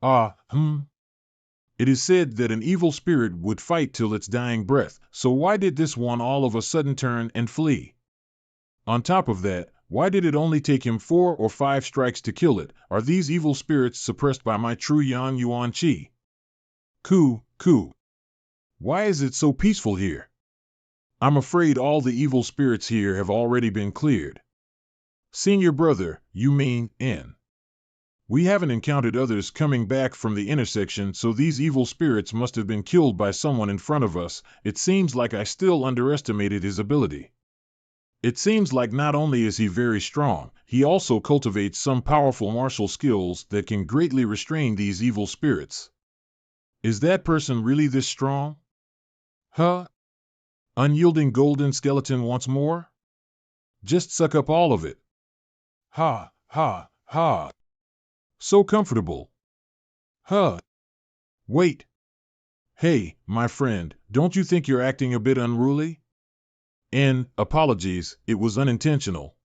It is said that an evil spirit would fight till its dying breath, so why did this one all of a sudden turn and flee? On top of that, why did it only take him 4 or 5 strikes to kill it? Are these evil spirits suppressed by my true Yang Yuan Qi? Ku. Why is it so peaceful here? I'm afraid all the evil spirits here have already been cleared. Senior brother, you mean, N. We haven't encountered others coming back from the intersection, so these evil spirits must have been killed by someone in front of us. It seems like I still underestimated his ability. It seems like not only is he very strong, he also cultivates some powerful martial skills that can greatly restrain these evil spirits. Is that person really this strong? Huh? Unyielding golden skeleton once more? Just suck up all of it. Ha. So comfortable. Huh. Wait. Hey, my friend, don't you think you're acting a bit unruly? Apologies, it was unintentional.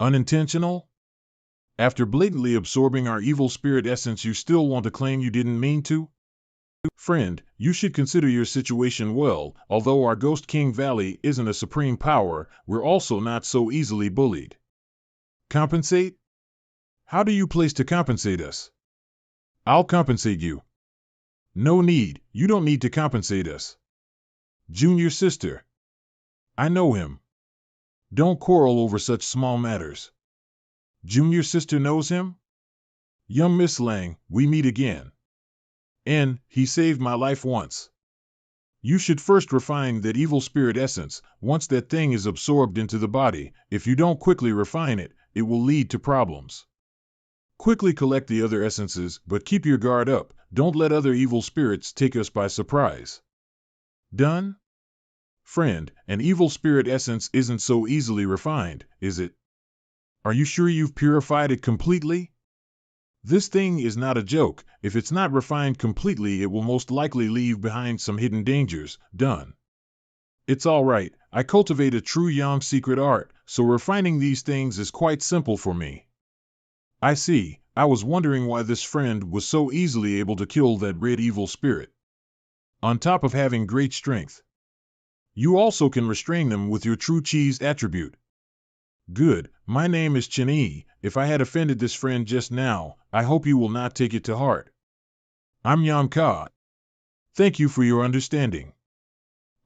Unintentional? After blatantly absorbing our evil spirit essence, you still want to claim you didn't mean to? Friend, you should consider your situation well. Although our Ghost King Valley isn't a supreme power, we're also not so easily bullied. Compensate? How do you place to compensate us? I'll compensate you. No need, you don't need to compensate us. Junior sister. I know him. Don't quarrel over such small matters. Junior sister knows him? Young Miss Lang, we meet again. He saved my life once. You should first refine that evil spirit essence. Once that thing is absorbed into the body, if you don't quickly refine it, it will lead to problems. Quickly collect the other essences, but keep your guard up. Don't let other evil spirits take us by surprise. Done? Friend, an evil spirit essence isn't so easily refined, is it? Are you sure you've purified it completely? This thing is not a joke. If it's not refined completely, it will most likely leave behind some hidden dangers. Done. It's all right. I cultivate a true Yang secret art, so refining these things is quite simple for me. I see. I was wondering why this friend was so easily able to kill that red evil spirit. On top of having great strength, you also can restrain them with your true Chi's attribute. Good. My name is Chen Yi. If I had offended this friend just now, I hope you will not take it to heart. I'm Yang Ka. Thank you for your understanding.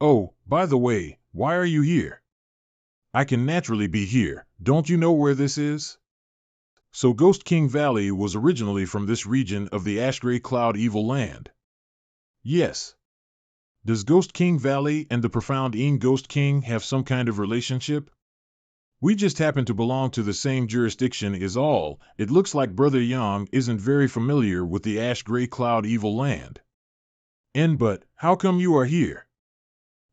Oh, by the way, why are you here? I can naturally be here. Don't you know where this is? So Ghost King Valley was originally from this region of the Ash Gray Cloud Evil Land. Yes. Does Ghost King Valley and the profound Een Ghost King have some kind of relationship? We just happen to belong to the same jurisdiction is all. It looks like Brother Yang isn't very familiar with the Ash Gray Cloud Evil Land. But how come you are here?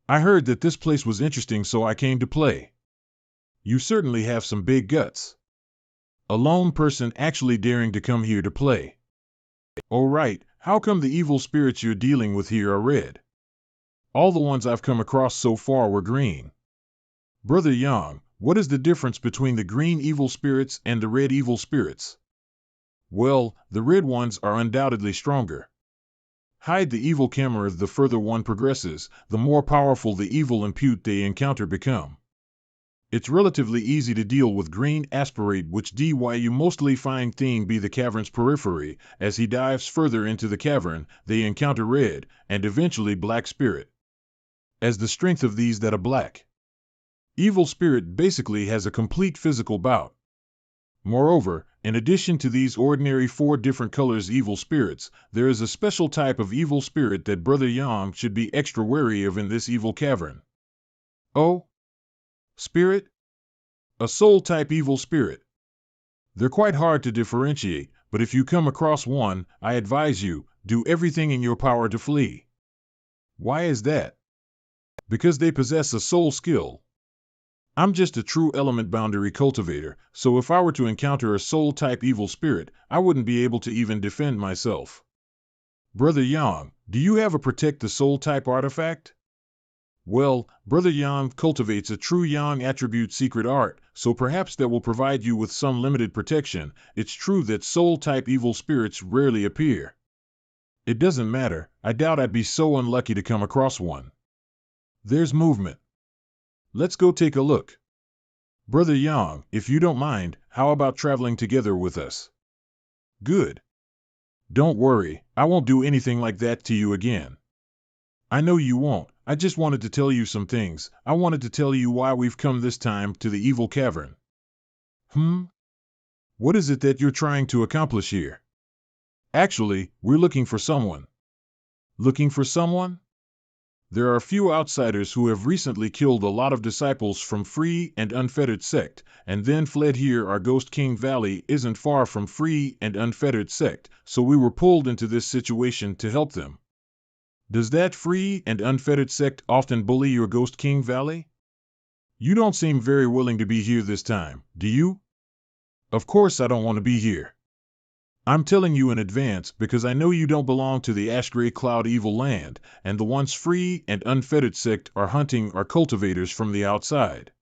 I heard that this place was interesting, so I came to play. You certainly have some big guts. A lone person actually daring to come here to play. Oh right, how come the evil spirits you're dealing with here are red? All the ones I've come across so far were green. Brother Yang, what is the difference between the green evil spirits and the red evil spirits? Well, the red ones are undoubtedly stronger. Hide the evil camera. The further one progresses, the more powerful the evil impute they encounter become. It's relatively easy to deal with green aspirate, which you mostly find Thing be the cavern's periphery. As he dives further into the cavern, they encounter red, and eventually black spirit. As the strength of these that are black. Evil spirit basically has a complete physical bout. Moreover, in addition to these ordinary 4 different colors evil spirits, there is a special type of evil spirit that Brother Yang should be extra wary of in this evil cavern. Oh? Spirit? A soul-type evil spirit. They're quite hard to differentiate, but if you come across one, I advise you, do everything in your power to flee. Why is that? Because they possess a soul skill. I'm just a true element boundary cultivator, so if I were to encounter a soul-type evil spirit, I wouldn't be able to even defend myself. Brother Yang, do you have a protect the soul-type artifact? Well, Brother Yang cultivates a true Yang attribute secret art, so perhaps that will provide you with some limited protection. It's true that soul-type evil spirits rarely appear. It doesn't matter, I doubt I'd be so unlucky to come across one. There's movement. Let's go take a look. Brother Yang, if you don't mind, how about traveling together with us? Good. Don't worry, I won't do anything like that to you again. I know you won't. I just wanted to tell you some things. I wanted to tell you why we've come this time to the evil cavern. What is it that you're trying to accomplish here? Actually, we're looking for someone. Looking for someone? There are a few outsiders who have recently killed a lot of disciples from Free and Unfettered sect, and then fled here. Our Ghost King Valley isn't far from Free and Unfettered sect, so we were pulled into this situation to help them. Does that Free and Unfettered sect often bully your Ghost King Valley? You don't seem very willing to be here this time, do you? Of course I don't want to be here. I'm telling you in advance because I know you don't belong to the Ash-Gray Cloud evil land, and the once Free and Unfettered sect are hunting our cultivators from the outside.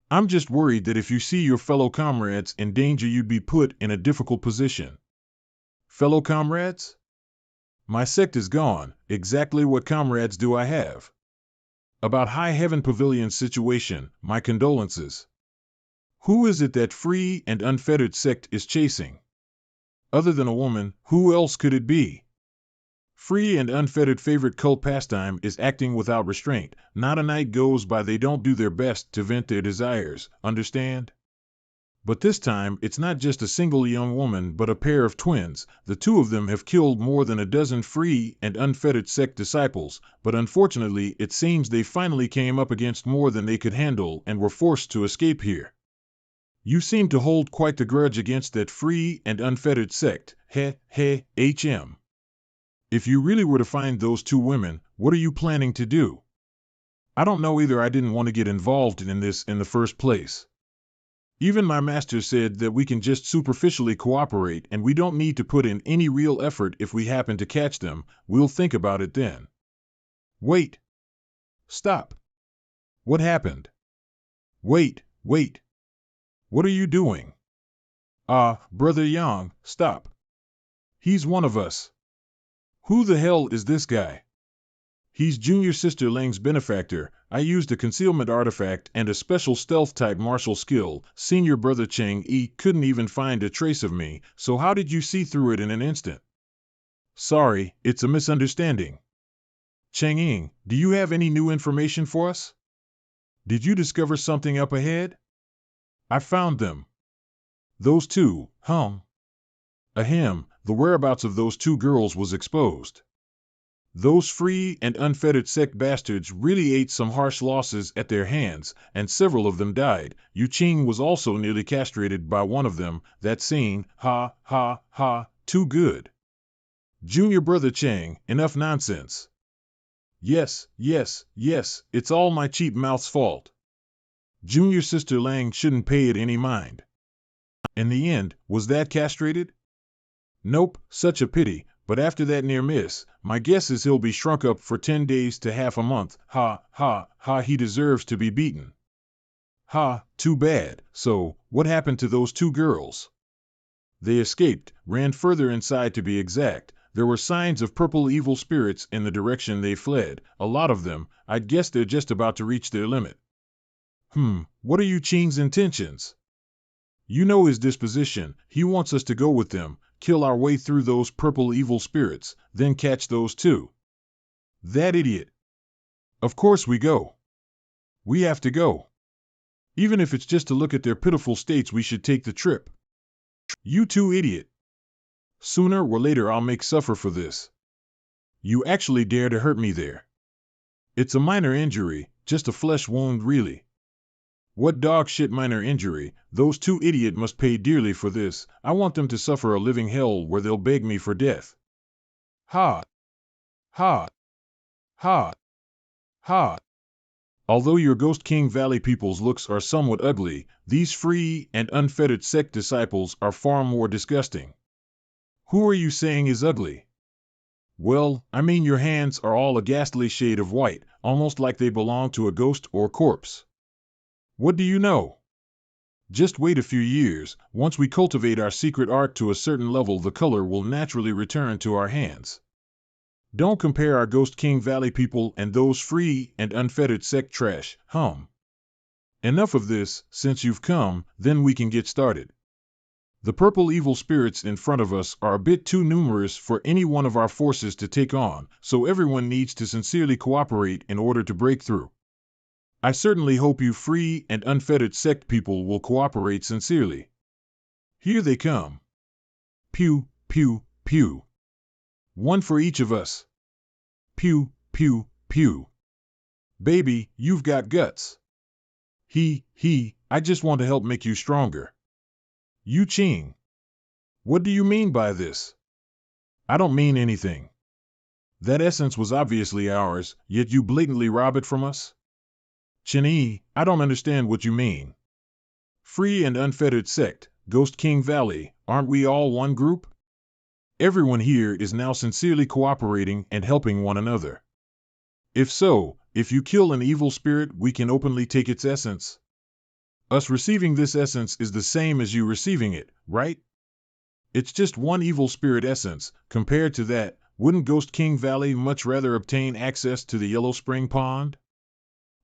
I'm just worried that if you see your fellow comrades in danger, you'd be put in a difficult position. Fellow comrades? My sect is gone. Exactly what comrades do I have? About High Heaven Pavilion's situation, my condolences. Who is it that Free and Unfettered sect is chasing? Other than a woman, who else could it be? Free and Unfettered favorite cult pastime is acting without restraint. Not a night goes by they don't do their best to vent their desires, understand? But this time, it's not just a single young woman but a pair of twins. The two of them have killed more than a dozen Free and Unfettered sect disciples, but unfortunately it seems they finally came up against more than they could handle and were forced to escape here. You seem to hold quite the grudge against that Free and Unfettered sect. HM. If you really were to find those two women, what are you planning to do? I don't know either. I didn't want to get involved in this in the first place. Even my master said that we can just superficially cooperate and we don't need to put in any real effort. If we happen to catch them, we'll think about it then. Wait. Stop. What happened? Wait. What are you doing? Brother Yang, stop. He's one of us. Who the hell is this guy? He's Junior Sister Lang's benefactor. I used a concealment artifact and a special stealth-type martial skill. Senior Brother Chang-E couldn't even find a trace of me, so how did you see through it in an instant? Sorry, it's a misunderstanding. Chang-E, do you have any new information for us? Did you discover something up ahead? I found them. Those two, Ahem, the whereabouts of those two girls was exposed. Those Free and Unfettered sect bastards really ate some harsh losses at their hands, and several of them died. Yu Qing was also nearly castrated by one of them. That scene, too good. Junior Brother Chang, enough nonsense. Yes, it's all my cheap mouth's fault. Junior Sister Lang shouldn't pay it any mind. In the end, was that castrated? Nope, such a pity, but after that near miss, my guess is he'll be shrunk up for 10 days to half a month. He deserves to be beaten. Too bad. So, what happened to those two girls? They escaped, ran further inside to be exact. There were signs of purple evil spirits in the direction they fled, a lot of them. I'd guess they're just about to reach their limit. What are Yu Qing's intentions? You know his disposition. He wants us to go with them, kill our way through those purple evil spirits, then catch those two. That idiot. Of course we go. We have to go. Even if it's just to look at their pitiful states, we should take the trip. You too, idiot. Sooner or later I'll make suffer for this. You actually dare to hurt me there. It's a minor injury, just a flesh wound really. What dog shit minor injury? Those two idiots must pay dearly for this. I want them to suffer a living hell where they'll beg me for death. Although your Ghost King Valley people's looks are somewhat ugly, these Free and Unfettered sect disciples are far more disgusting. Who are you saying is ugly? Well, I mean your hands are all a ghastly shade of white, almost like they belong to a ghost or corpse. What do you know? Just wait a few years. Once we cultivate our secret art to a certain level, the color will naturally return to our hands. Don't compare our Ghost King Valley people and those free and unfettered sect trash. Enough of this. Since you've come, then we can get started. The purple evil spirits in front of us are a bit too numerous for any one of our forces to take on, so everyone needs to sincerely cooperate in order to break through. I certainly hope you free and unfettered sect people will cooperate sincerely. Here they come. Pew, pew, pew. One for each of us. Pew, pew, pew. Baby, you've got guts. I just want to help make you stronger. Yu Qing. What do you mean by this? I don't mean anything. That essence was obviously ours, yet you blatantly rob it from us? Chin-Yi, I don't understand what you mean. Free and unfettered sect, Ghost King Valley, aren't we all one group? Everyone here is now sincerely cooperating and helping one another. If so, if you kill an evil spirit, we can openly take its essence. Us receiving this essence is the same as you receiving it, right? It's just one evil spirit essence. Compared to that, wouldn't Ghost King Valley much rather obtain access to the Yellow Spring Pond?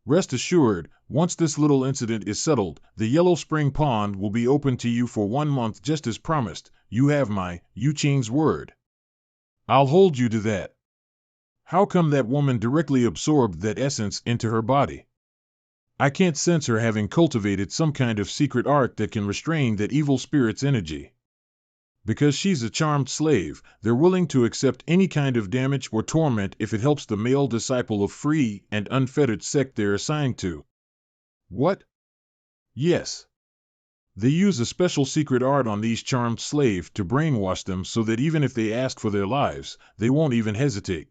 Rest assured, once this little incident is settled, the Yellow Spring Pond will be open to you for 1 month just as promised. You have my, Yu Qing's word. I'll hold you to that. How come that woman directly absorbed that essence into her body? I can't sense her having cultivated some kind of secret art that can restrain that evil spirit's energy. Because she's a charmed slave, they're willing to accept any kind of damage or torment if it helps the male disciple of free and unfettered sect they're assigned to. What? Yes. They use a special secret art on these charmed slaves to brainwash them so that even if they ask for their lives, they won't even hesitate.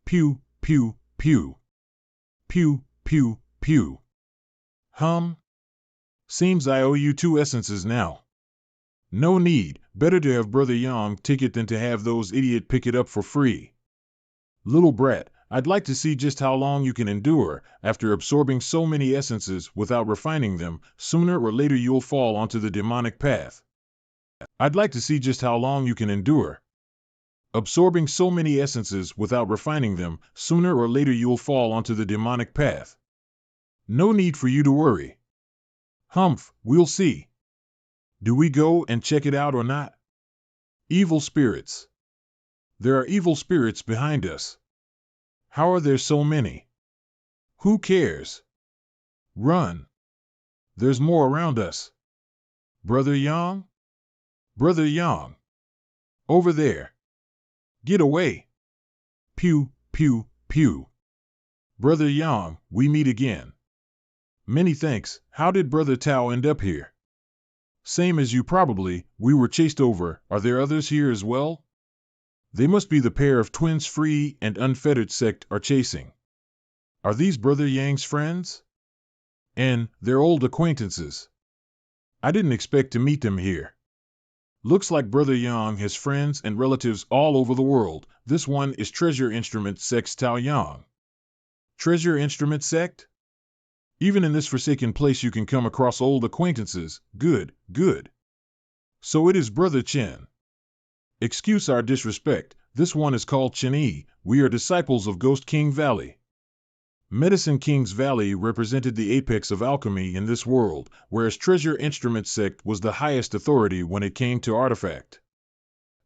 Pew, pew, pew. Pew, pew, pew. Seems I owe you 2 essences now. No need, better to have Brother Yang take it than to have those idiot pick it up for free. Little brat, I'd like to see just how long you can endure. After absorbing so many essences without refining them, sooner or later you'll fall onto the demonic path. I'd like to see just how long you can endure. Absorbing so many essences without refining them, sooner or later you'll fall onto the demonic path. No need for you to worry. We'll see. Do we go and check it out or not? Evil spirits. There are evil spirits behind us. How are there so many? Who cares? Run. There's more around us. Brother Yang? Brother Yang. Over there. Get away. Pew, pew, pew. Brother Yang, we meet again. Many thanks. How did Brother Tao end up here? Same as you probably. We were chased over. Are there others here as well? They must be the pair of twins free and unfettered sect are chasing. Are these Brother Yang's friends? And they're old acquaintances. I didn't expect to meet them here. Looks like Brother Yang has friends and relatives all over the world. This one is Treasure Instrument Sect's Tao Yang. Treasure Instrument Sect? Even in this forsaken place you can come across old acquaintances. Good, good. So it is Brother Chen. Excuse our disrespect, this one is called Chen-Yi. We are disciples of Ghost King Valley. Medicine King's Valley represented the apex of alchemy in this world, whereas Treasure Instrument Sect was the highest authority when it came to artifact.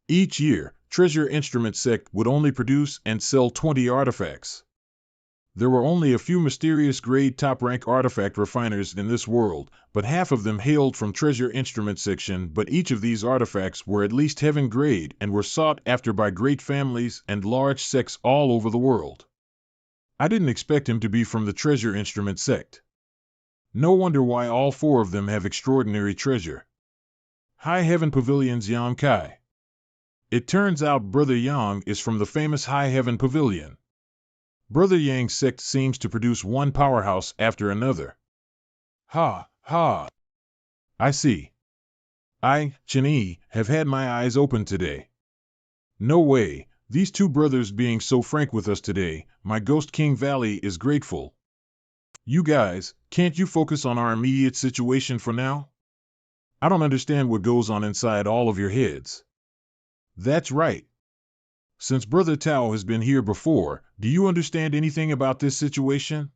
Each year, Treasure Instrument Sect would only produce and sell 20 artifacts. There were only a few mysterious grade top-rank artifact refiners in this world, but half of them hailed from Treasure Instrument Section. But each of these artifacts were at least heaven grade and were sought after by great families and large sects all over the world. I didn't expect him to be from the Treasure Instrument Sect. No wonder why all 4 of them have extraordinary treasure. High Heaven Pavilion's Yang Kai. It turns out Brother Yang is from the famous High Heaven Pavilion. Brother Yang's sect seems to produce one powerhouse after another. Ha. I see. I, Chen-Yi, have had my eyes open today. No way, these 2 brothers being so frank with us today, my Ghost King Valley is grateful. You guys, can't you focus on our immediate situation for now? I don't understand what goes on inside all of your heads. That's right. Since Brother Tao has been here before, do you understand anything about this situation?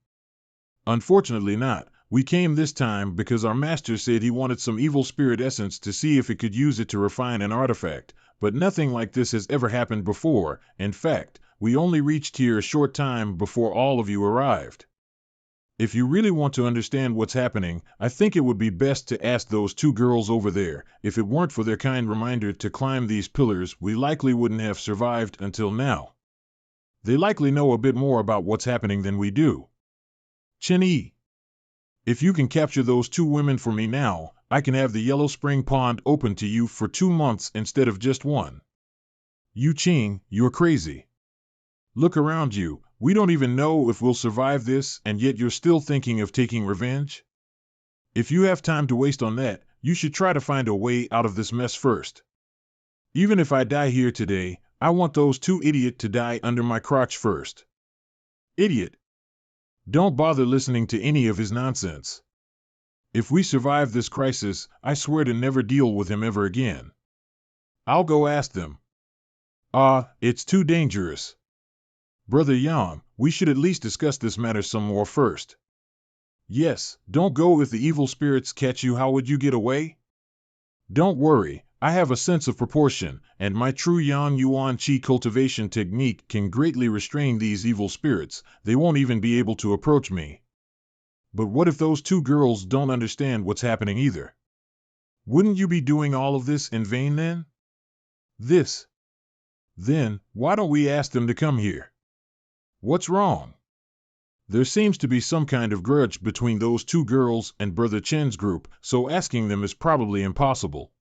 Unfortunately not. We came this time because our master said he wanted some evil spirit essence to see if it could use it to refine an artifact, but nothing like this has ever happened before. In fact, we only reached here a short time before all of you arrived. If you really want to understand what's happening, I think it would be best to ask those two girls over there. If it weren't for their kind reminder to climb these pillars, we likely wouldn't have survived until now. They likely know a bit more about what's happening than we do. Chen-Yi, if you can capture those two women for me now, I can have the Yellow Spring Pond open to you for 2 months instead of just 1. Yu Qing, you're crazy. Look around you. We don't even know if we'll survive this, and yet you're still thinking of taking revenge? If you have time to waste on that, you should try to find a way out of this mess first. Even if I die here today, I want those two idiots to die under my crotch first. Idiot. Don't bother listening to any of his nonsense. If we survive this crisis, I swear to never deal with him ever again. I'll go ask them. It's too dangerous. Brother Yang, we should at least discuss this matter some more first. Yes, don't go if the evil spirits catch you. How would you get away? Don't worry, I have a sense of proportion, and my true Yang Yuan Qi cultivation technique can greatly restrain these evil spirits. They won't even be able to approach me. But what if those two girls don't understand what's happening either? Wouldn't you be doing all of this in vain then? Then, why don't we ask them to come here? What's wrong? There seems to be some kind of grudge between those two girls and Brother Chen's group, so asking them is probably impossible.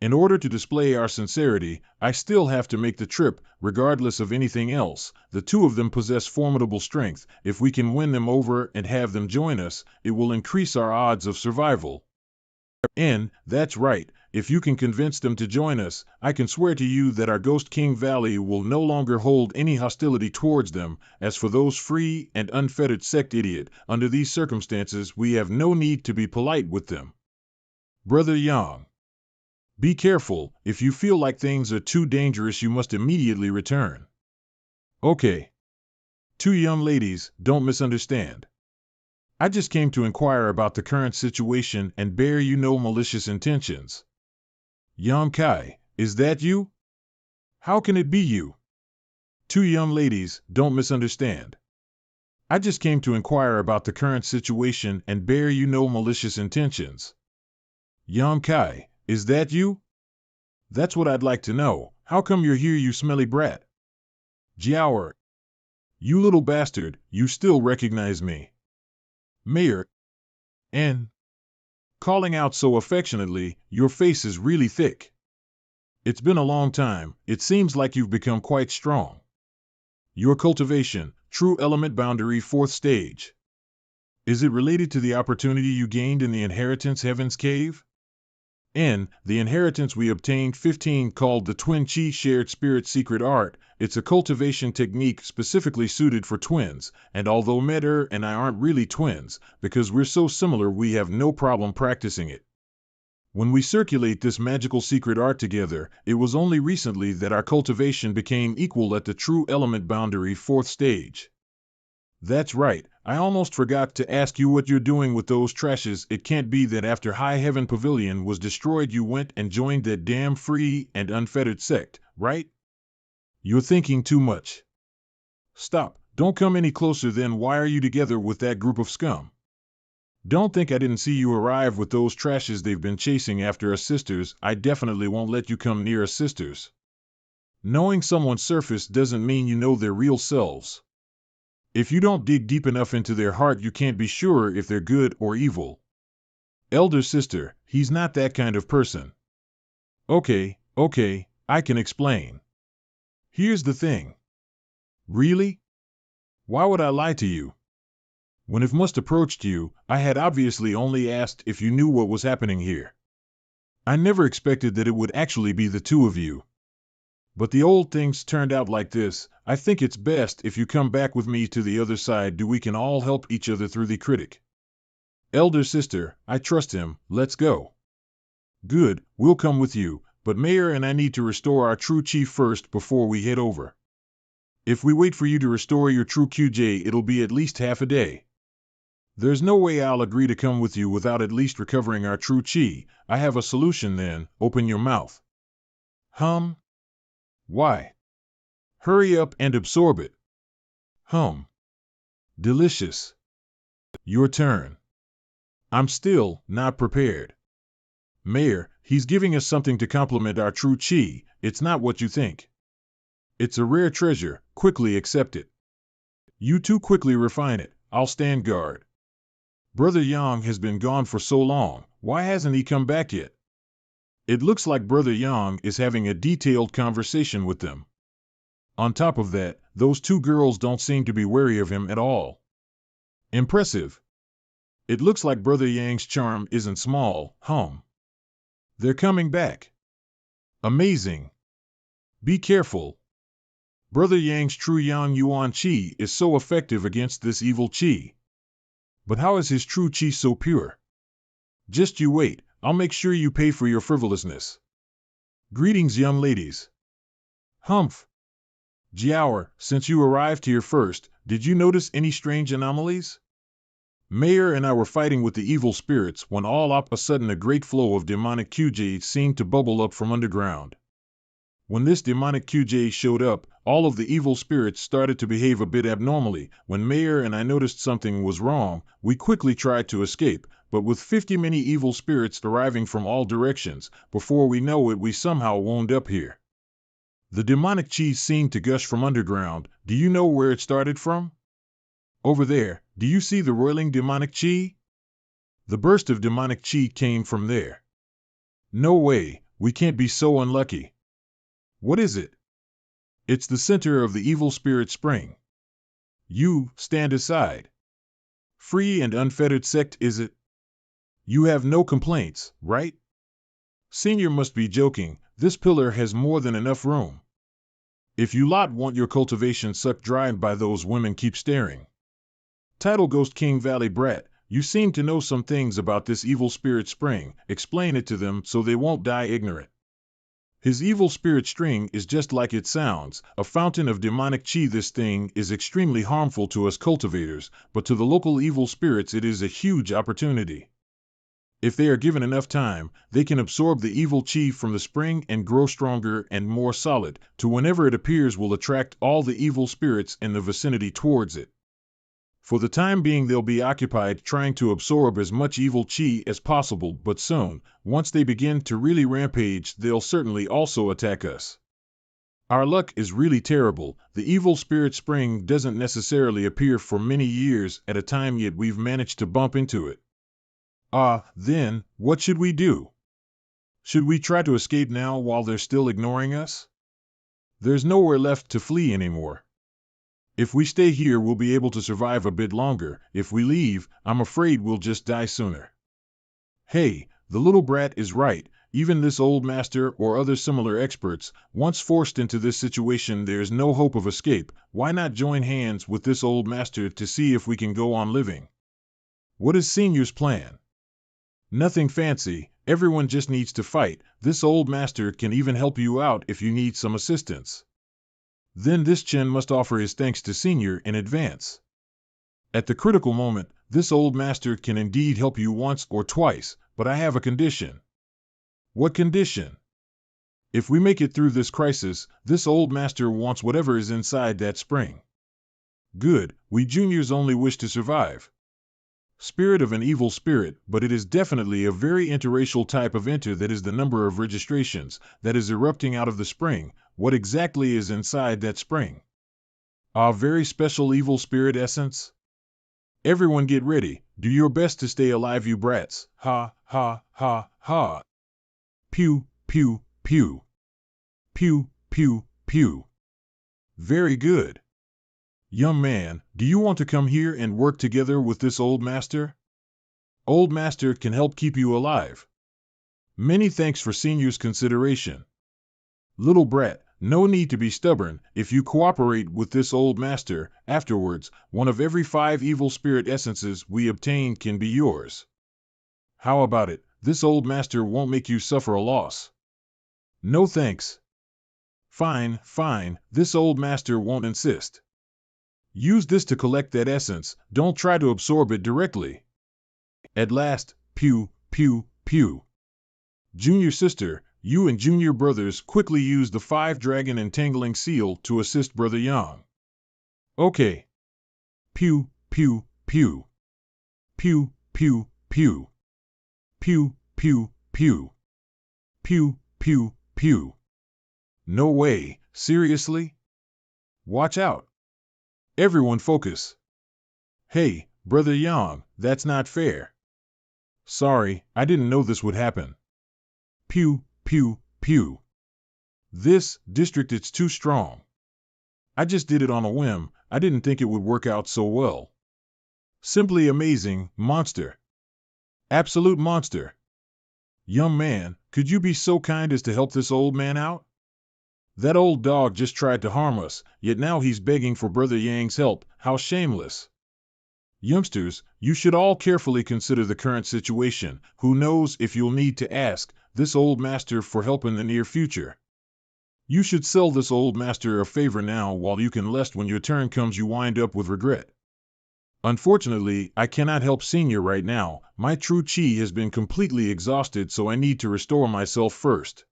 In order to display our sincerity, I still have to make the trip, regardless of anything else. The two of them possess formidable strength. If we can win them over and have them join us, it will increase our odds of survival. And, that's right, if you can convince them to join us, I can swear to you that our Ghost King Valley will no longer hold any hostility towards them. As for those free and unfettered sect idiot, under these circumstances we have no need to be polite with them. Brother Yang, be careful. If you feel like things are too dangerous, you must immediately return. Okay. Two young ladies, don't misunderstand. I just came to inquire about the current situation and bear you no malicious intentions. Yang Kai, is that you? How can it be you? Two young ladies, don't misunderstand. I just came to inquire about the current situation and bear you no malicious intentions. Yang Kai, is that you? That's what I'd like to know. How come you're here, you smelly brat? Jiaoer, you little bastard, you still recognize me. Mayor, and calling out so affectionately, your face is really thick. It's been a long time. It seems like you've become quite strong. Your cultivation, true element boundary 4th stage. Is it related to the opportunity you gained in the inheritance Heaven's Cave? N. The inheritance we obtained 15 called the Twin Chi Shared Spirit Secret Art. It's a cultivation technique specifically suited for twins, and although Medder and I aren't really twins, because we're so similar we have no problem practicing it. When we circulate this magical secret art together, it was only recently that our cultivation became equal at the true element boundary 4th stage. That's right, I almost forgot to ask you what you're doing with those trashes. It can't be that after High Heaven Pavilion was destroyed you went and joined that damn free and unfettered sect, right? You're thinking too much. Stop, don't come any closer. Then why are you together with that group of scum? Don't think I didn't see you arrive with those trashes. They've been chasing after us sisters. I definitely won't let you come near us sisters. Knowing someone's surface doesn't mean you know their real selves. If you don't dig deep enough into their heart, you can't be sure if they're good or evil. Elder sister, he's not that kind of person. Okay, I can explain. Here's the thing. Really? Why would I lie to you? When I must approached you, I had obviously only asked if you knew what was happening here. I never expected that it would actually be the two of you. But the old things turned out like this. I think it's best if you come back with me to the other side. We can all help each other through the critic. Elder sister, I trust him. Let's go. Good, we'll come with you, but Mayor and I need to restore our true chi first before we head over. If we wait for you to restore your true QJ, it'll be at least half a day. There's no way I'll agree to come with you without at least recovering our true chi. I have a solution then, open your mouth. Why? Hurry up and absorb it. Delicious. Your turn. I'm still not prepared. Mayor, he's giving us something to complement our true chi. It's not what you think. It's a rare treasure. Quickly accept it. You too quickly refine it. I'll stand guard. Brother Yang has been gone for so long. Why hasn't he come back yet? It looks like Brother Yang is having a detailed conversation with them. On top of that, those two girls don't seem to be wary of him at all. Impressive. It looks like Brother Yang's charm isn't small. They're coming back. Amazing. Be careful. Brother Yang's true Yang Yuan Qi is so effective against this evil Qi. But how is his true Qi so pure? Just you wait, I'll make sure you pay for your frivolousness. Greetings, young ladies. Jiaoer, since you arrived here first, did you notice any strange anomalies? Mayor and I were fighting with the evil spirits when all of a sudden a great flow of demonic QJ seemed to bubble up from underground. When this demonic QJ showed up, all of the evil spirits started to behave a bit abnormally. When Mayor and I noticed something was wrong, we quickly tried to escape, but with 50 many evil spirits arriving from all directions, before we know it we somehow wound up here. The demonic chi seemed to gush from underground. Do you know where it started from? Over there, do you see the roiling demonic chi? The burst of demonic chi came from there. No way, we can't be so unlucky. What is it? It's the center of the evil spirit spring. You, stand aside. Free and unfettered sect is it? You have no complaints, right? Senior must be joking, this pillar has more than enough room. If you lot want your cultivation sucked dry by those women, keep staring. Title Ghost King Valley Brat, you seem to know some things about this evil spirit spring, explain it to them so they won't die ignorant. His evil spirit string is just like it sounds, a fountain of demonic chi. This thing is extremely harmful to us cultivators, but to the local evil spirits it is a huge opportunity. If they are given enough time, they can absorb the evil chi from the spring and grow stronger and more solid, to whenever it appears will attract all the evil spirits in the vicinity towards it. For the time being they'll be occupied trying to absorb as much evil chi as possible, but soon, once they begin to really rampage, they'll certainly also attack us. Our luck is really terrible. The evil spirit spring doesn't necessarily appear for many years at a time, yet we've managed to bump into it. Then, what should we do? Should we try to escape now while they're still ignoring us? There's nowhere left to flee anymore. If we stay here, we'll be able to survive a bit longer. If we leave, I'm afraid we'll just die sooner. Hey, the little brat is right. Even this old master or other similar experts, once forced into this situation, there's no hope of escape. Why not join hands with this old master to see if we can go on living? What is Senior's plan? Nothing fancy. Everyone just needs to fight. This old master can even help you out if you need some assistance. Then this Chen must offer his thanks to Senior in advance. At the critical moment, this old master can indeed help you once or twice, but I have a condition. What condition? If we make it through this crisis, this old master wants whatever is inside that spring. Good, we juniors only wish to survive. Spirit of an evil spirit, but it is definitely a very interracial type of enter. That is the number of registrations that is erupting out of the spring. What exactly is inside that spring? Our very special evil spirit essence? Everyone get ready. Do your best to stay alive, you brats. Ha, ha, ha, ha. Pew, pew, pew. Pew, pew, pew. Very good. Young man, do you want to come here and work together with this old master? Old master can help keep you alive. Many thanks for Senior's consideration. Little brat, no need to be stubborn. If you cooperate with this old master, afterwards, one of every 5 evil spirit essences we obtain can be yours. How about it? this old master won't make you suffer a loss. No thanks. Fine, fine, this old master won't insist. Use this to collect that essence, don't try to absorb it directly. At last, pew, pew, pew. Junior sister, you and junior brothers quickly use the 5-dragon entangling seal to assist Brother Yang. Okay. Pew, pew, pew. Pew, pew, pew. Pew, pew, pew. Pew, pew, pew. No way, seriously? Watch out. Everyone focus. Hey, Brother Yang, that's not fair. Sorry, I didn't know this would happen. Pew, pew, pew. This district it's too strong. I just did it on a whim, I didn't think it would work out so well. Simply amazing, monster. Absolute monster. Young man, could you be so kind as to help this old man out? That old dog just tried to harm us, yet now he's begging for Brother Yang's help, how shameless. Youngsters, you should all carefully consider the current situation, who knows if you'll need to ask this old master for help in the near future. You should sell this old master a favor now while you can, lest when your turn comes you wind up with regret. Unfortunately, I cannot help Senior right now, my true chi has been completely exhausted, so I need to restore myself first.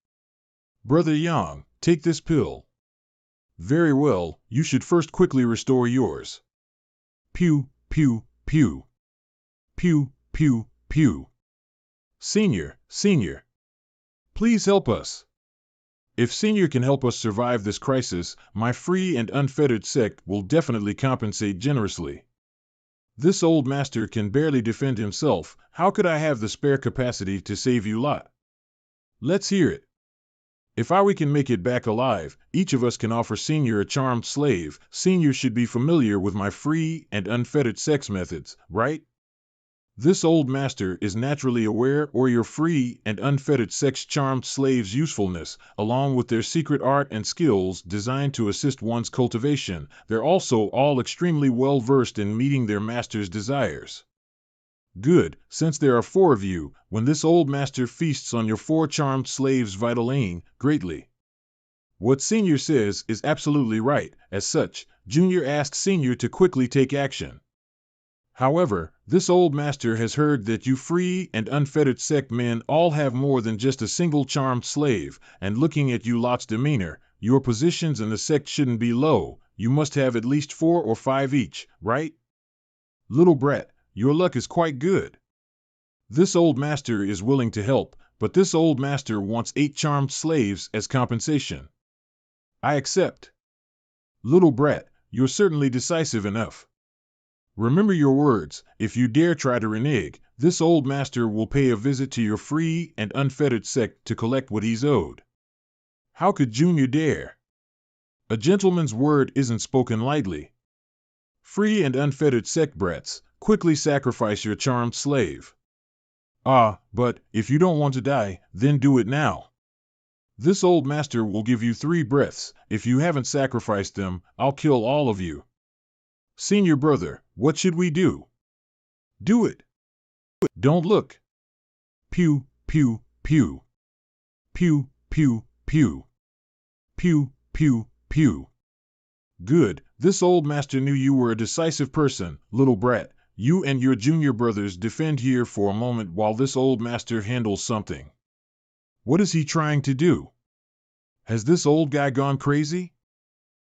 Brother Yang, take this pill. Very well, you should first quickly restore yours. Pew, pew, pew. Pew, pew, pew. Senior, Senior. Please help us. If Senior can help us survive this crisis, my free and unfettered sect will definitely compensate generously. This old master can barely defend himself, how could I have the spare capacity to save you lot? Let's hear it. If we can make it back alive, each of us can offer Senior a charmed slave. Senior should be familiar with my free and unfettered sex methods, right? This old master is naturally aware of your free and unfettered sex charmed slaves' usefulness, along with their secret art and skills designed to assist one's cultivation. They're also all extremely well versed in meeting their master's desires. Good, since there are 4 of you, when this old master feasts on your 4 charmed slaves' vital aim, greatly. What Senior says is absolutely right. As such, Junior asks Senior to quickly take action. However, this old master has heard that you free and unfettered sect men all have more than just a single charmed slave, and looking at you lot's demeanor, your positions in the sect shouldn't be low, you must have at least 4 or 5 each, right? Little brat, your luck is quite good. This old master is willing to help, but this old master wants 8 charmed slaves as compensation. I accept. Little brat, you're certainly decisive enough. Remember your words, if you dare try to renege, this old master will pay a visit to your free and unfettered sect to collect what he's owed. How could Junior dare? A gentleman's word isn't spoken lightly. Free and unfettered sect brats, quickly sacrifice your charmed slave. Ah, but, if you don't want to die, then do it now. This old master will give you 3 breaths, if you haven't sacrificed them, I'll kill all of you. Senior brother, what should we do? Do it. Don't look. Pew, pew, pew. Pew, pew, pew. Pew, pew, pew. Good, this old master knew you were a decisive person, little brat. You and your junior brothers defend here for a moment while this old master handles something. What is he trying to do? Has this old guy gone crazy?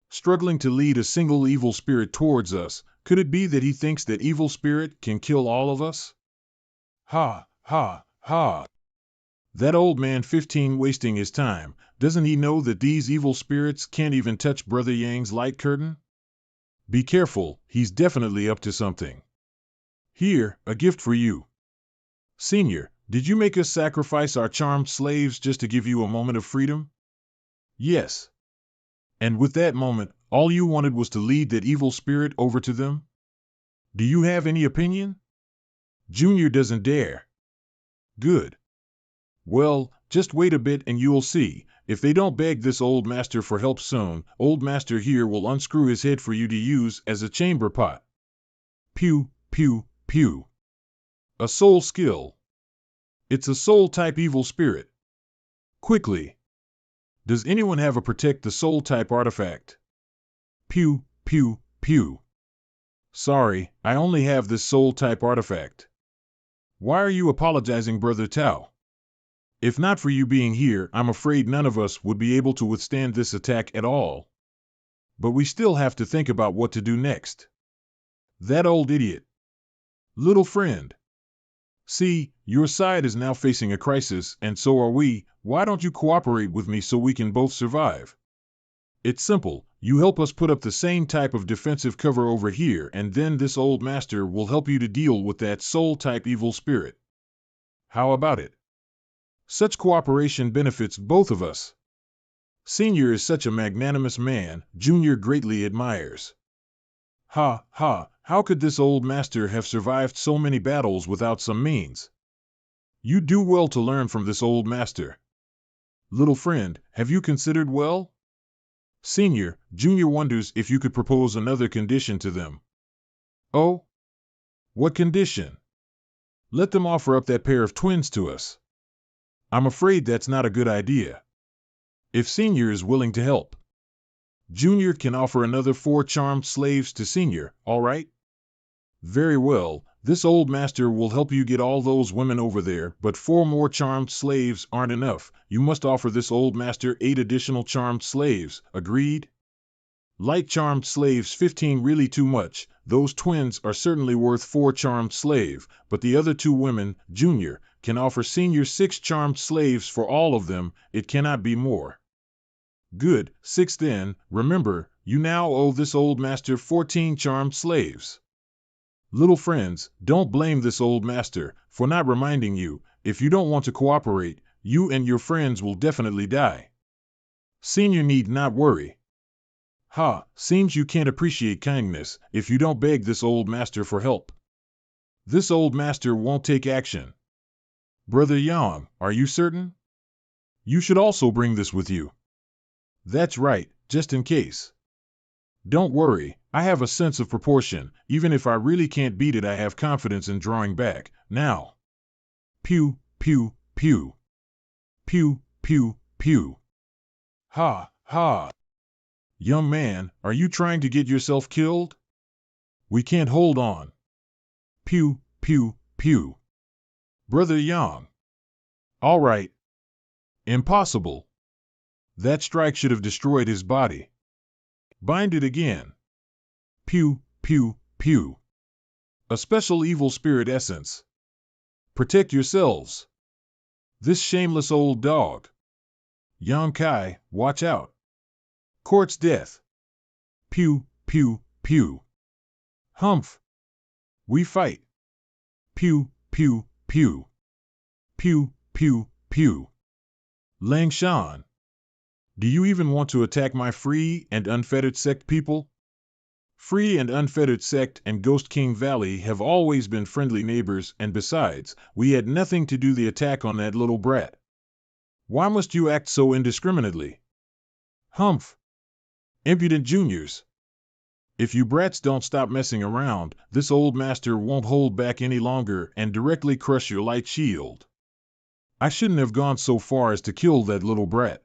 Struggling to lead a single evil spirit towards us, could it be that he thinks that evil spirit can kill all of us? Ha, ha, ha. That old man 15 wasting his time, doesn't he know that these evil spirits can't even touch Brother Yang's light curtain? Be careful, he's definitely up to something. Here, a gift for you. Senior, did you make us sacrifice our charmed slaves just to give you a moment of freedom? Yes. And with that moment, all you wanted was to lead that evil spirit over to them? Do you have any opinion? Junior doesn't dare. Good. Well, just wait a bit and you'll see. If they don't beg this old master for help soon, old master here will unscrew his head for you to use as a chamber pot. Pew, pew, pew. A soul skill. It's a soul-type evil spirit. Quickly. Does anyone have a protect the soul-type artifact? Pew, pew, pew. Sorry, I only have this soul-type artifact. Why are you apologizing, Brother Tao? If not for you being here, I'm afraid none of us would be able to withstand this attack at all. But we still have to think about what to do next. That old idiot. Little friend. See, your side is now facing a crisis, and so are we. Why don't you cooperate with me so we can both survive? It's simple. You help us put up the same type of defensive cover over here, and then this old master will help you to deal with that soul-type evil spirit. How about it? Such cooperation benefits both of us. Senior is such a magnanimous man, Junior greatly admires. Ha, ha, how could this old master have survived so many battles without some means? You do well to learn from this old master. Little friend, have you considered well? Senior, Junior wonders if you could propose another condition to them. Oh? What condition? Let them offer up that pair of twins to us. I'm afraid that's not a good idea. If Senior is willing to help, Junior can offer another 4 charmed slaves to Senior, all right? Very well, this old master will help you get all those women over there, but 4 more charmed slaves aren't enough. You must offer this old master 8 additional charmed slaves, agreed? Light charmed slaves 15 really too much. Those twins are certainly worth 4 charmed slave, but the other 2 women, Junior, can offer Senior 6 charmed slaves for all of them. It cannot be more. Good, 6 then. Remember, you now owe this old master 14 charmed slaves. Little friends, don't blame this old master for not reminding you. If you don't want to cooperate, you and your friends will definitely die. Senior need not worry. Ha, seems you can't appreciate kindness if you don't beg this old master for help. This old master won't take action. Brother Yang, are you certain? You should also bring this with you. That's right, just in case. Don't worry, I have a sense of proportion. Even if I really can't beat it, I have confidence in drawing back. Now. Pew, pew, pew. Pew, pew, pew. Ha, ha. Young man, are you trying to get yourself killed? We can't hold on. Pew, pew, pew. Brother Yang. All right. Impossible. That strike should have destroyed his body. Bind it again. Pew, pew, pew. A special evil spirit essence. Protect yourselves. This shameless old dog. Yang Kai, watch out. Court's death. Pew, pew, pew. Humph. We fight. Pew, pew, pew. Pew, pew, pew. Lang Shan. Do you even want to attack my free and unfettered sect people? Free and unfettered sect and Ghost King Valley have always been friendly neighbors, and besides, we had nothing to do the attack on that little brat. Why must you act so indiscriminately? Humph. Impudent juniors. If you brats don't stop messing around, this old master won't hold back any longer and directly crush your light shield. I shouldn't have gone so far as to kill that little brat.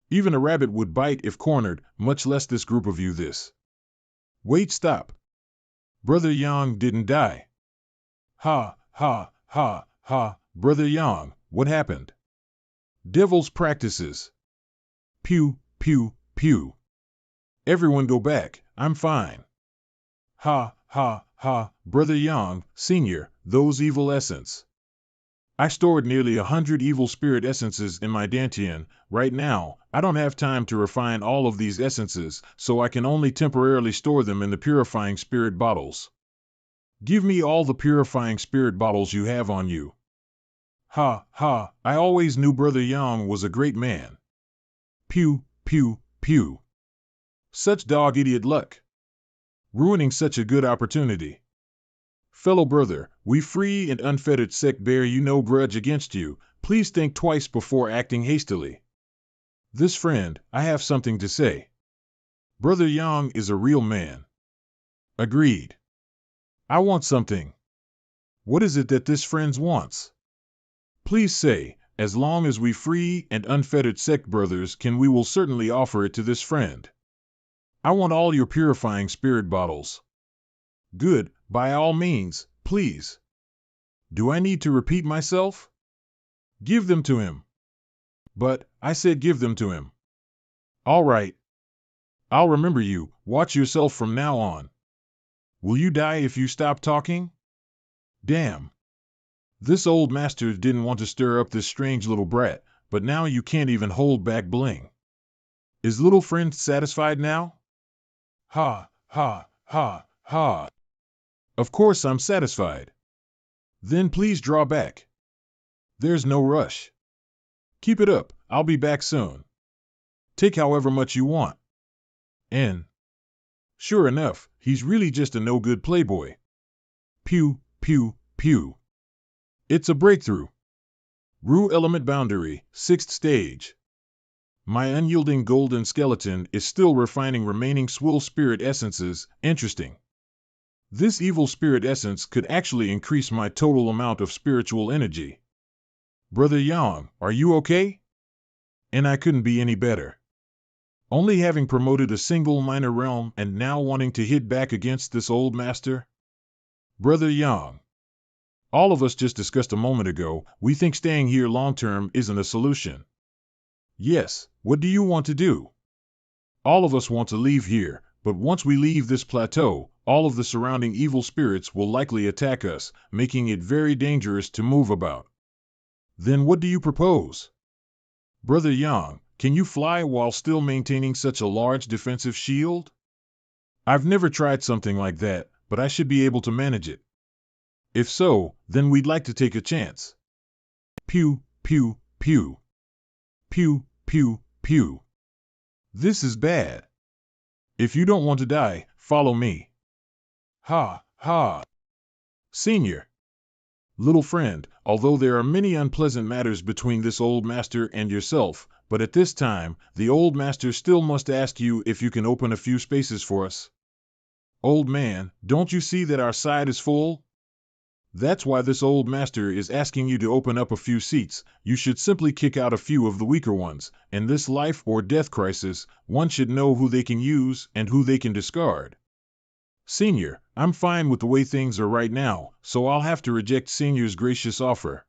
Even a rabbit would bite if cornered, much less this group of you this. Wait, stop. Brother Yang didn't die. Ha, ha, ha, ha. Brother Yang, what happened? Devil's practices. Pew, pew, pew. Everyone go back, I'm fine. Ha, ha, ha. Brother Yang, Senior, those evil essence. I stored nearly 100 evil spirit essences in my dantian. Right now, I don't have time to refine all of these essences, so I can only temporarily store them in the purifying spirit bottles. Give me all the purifying spirit bottles you have on you. Ha, ha, I always knew Brother Yang was a great man. Pew, pew, pew. Such dog-idiot luck. Ruining such a good opportunity. Fellow brother, we free and unfettered sect bear you no grudge against you. Please think twice before acting hastily. This friend, I have something to say. Brother Yang is a real man. Agreed. I want something. What is it that this friend wants? Please say, as long as we free and unfettered sect brothers can, we will certainly offer it to this friend. I want all your purifying spirit bottles. Good, by all means, please. Do I need to repeat myself? Give them to him. But, I said give them to him. All right. I'll remember you. Watch yourself from now on. Will you die if you stop talking? Damn. This old master didn't want to stir up this strange little brat, but now you can't even hold back bling. Is little friend satisfied now? Ha, ha, ha, ha. Of course I'm satisfied. Then please draw back. There's no rush. Keep it up, I'll be back soon. Take however much you want. And, sure enough, he's really just a no-good playboy. Pew, pew, pew. It's a breakthrough. Rue element boundary, 6th stage. My unyielding golden skeleton is still refining remaining swill spirit essences. Interesting. This evil spirit essence could actually increase my total amount of spiritual energy. Brother Yang, are you okay? And I couldn't be any better. Only having promoted a single minor realm and now wanting to hit back against this old master? Brother Yang. All of us just discussed a moment ago, we think staying here long-term isn't a solution. Yes, what do you want to do? All of us want to leave here, but once we leave this plateau, all of the surrounding evil spirits will likely attack us, making it very dangerous to move about. Then what do you propose? Brother Yang, can you fly while still maintaining such a large defensive shield? I've never tried something like that, but I should be able to manage it. If so, then we'd like to take a chance. Pew, pew, pew. Pew, pew, pew. This is bad. If you don't want to die, follow me. Ha, ha. Senior. Little friend, although there are many unpleasant matters between this old master and yourself, but at this time, the old master still must ask you if you can open a few spaces for us. Old man, don't you see that our side is full? That's why this old master is asking you to open up a few seats. You should simply kick out a few of the weaker ones. In this life or death crisis, one should know who they can use and who they can discard. Senior, I'm fine with the way things are right now, so I'll have to reject Senior's gracious offer.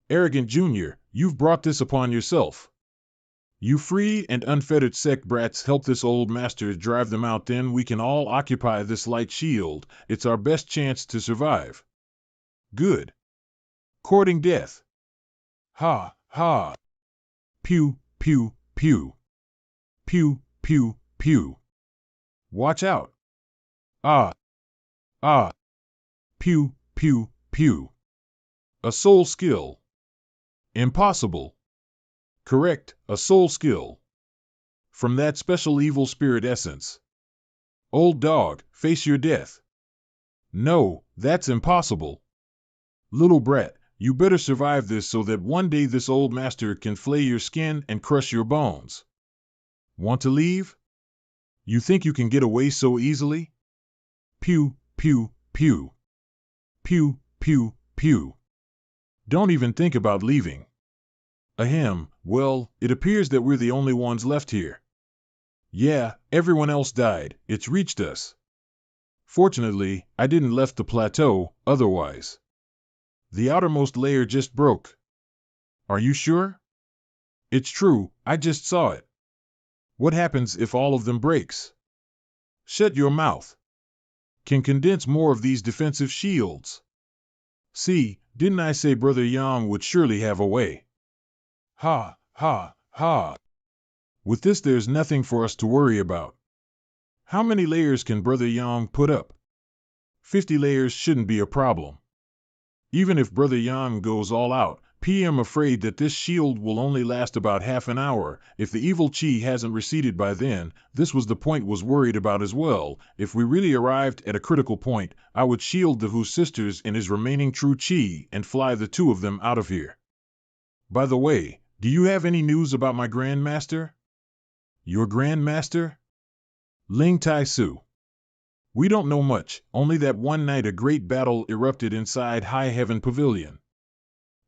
Arrogant Junior, you've brought this upon yourself. You free and unfettered sect brats help this old master drive them out, then we can all occupy this light shield. It's our best chance to survive. Good. Courting death. Ha, ha. Pew, pew, pew. Pew, pew, pew. Watch out. Ah. Ah. Pew, pew, pew. A soul skill. Impossible. Correct, a soul skill. From that special evil spirit essence. Old dog, face your death. No, that's impossible. Little brat, you better survive this so that one day this old master can flay your skin and crush your bones. Want to leave? You think you can get away so easily? Pew, pew, pew. Pew, pew, pew. Don't even think about leaving. Ahem, well, it appears that we're the only ones left here. Yeah, everyone else died, it's reached us. Fortunately, I didn't left the plateau, otherwise. The outermost layer just broke. Are you sure? It's true, I just saw it. What happens if all of them breaks? Shut your mouth. Can condense more of these defensive shields. See, didn't I say Brother Yang would surely have a way? Ha, ha, ha. With this there's nothing for us to worry about. How many layers can Brother Yang put up? 50 layers shouldn't be a problem. Even if Brother Yang goes all out, I'm afraid that this shield will only last about half an hour. If the evil chi hasn't receded by then, this was the point was worried about as well. If we really arrived at a critical point, I would shield the Hu sisters in his remaining true chi and fly the two of them out of here. By the way, do you have any news about my Grandmaster? Your Grandmaster? Ling Tai Su. We don't know much, only that one night a great battle erupted inside High Heaven Pavilion.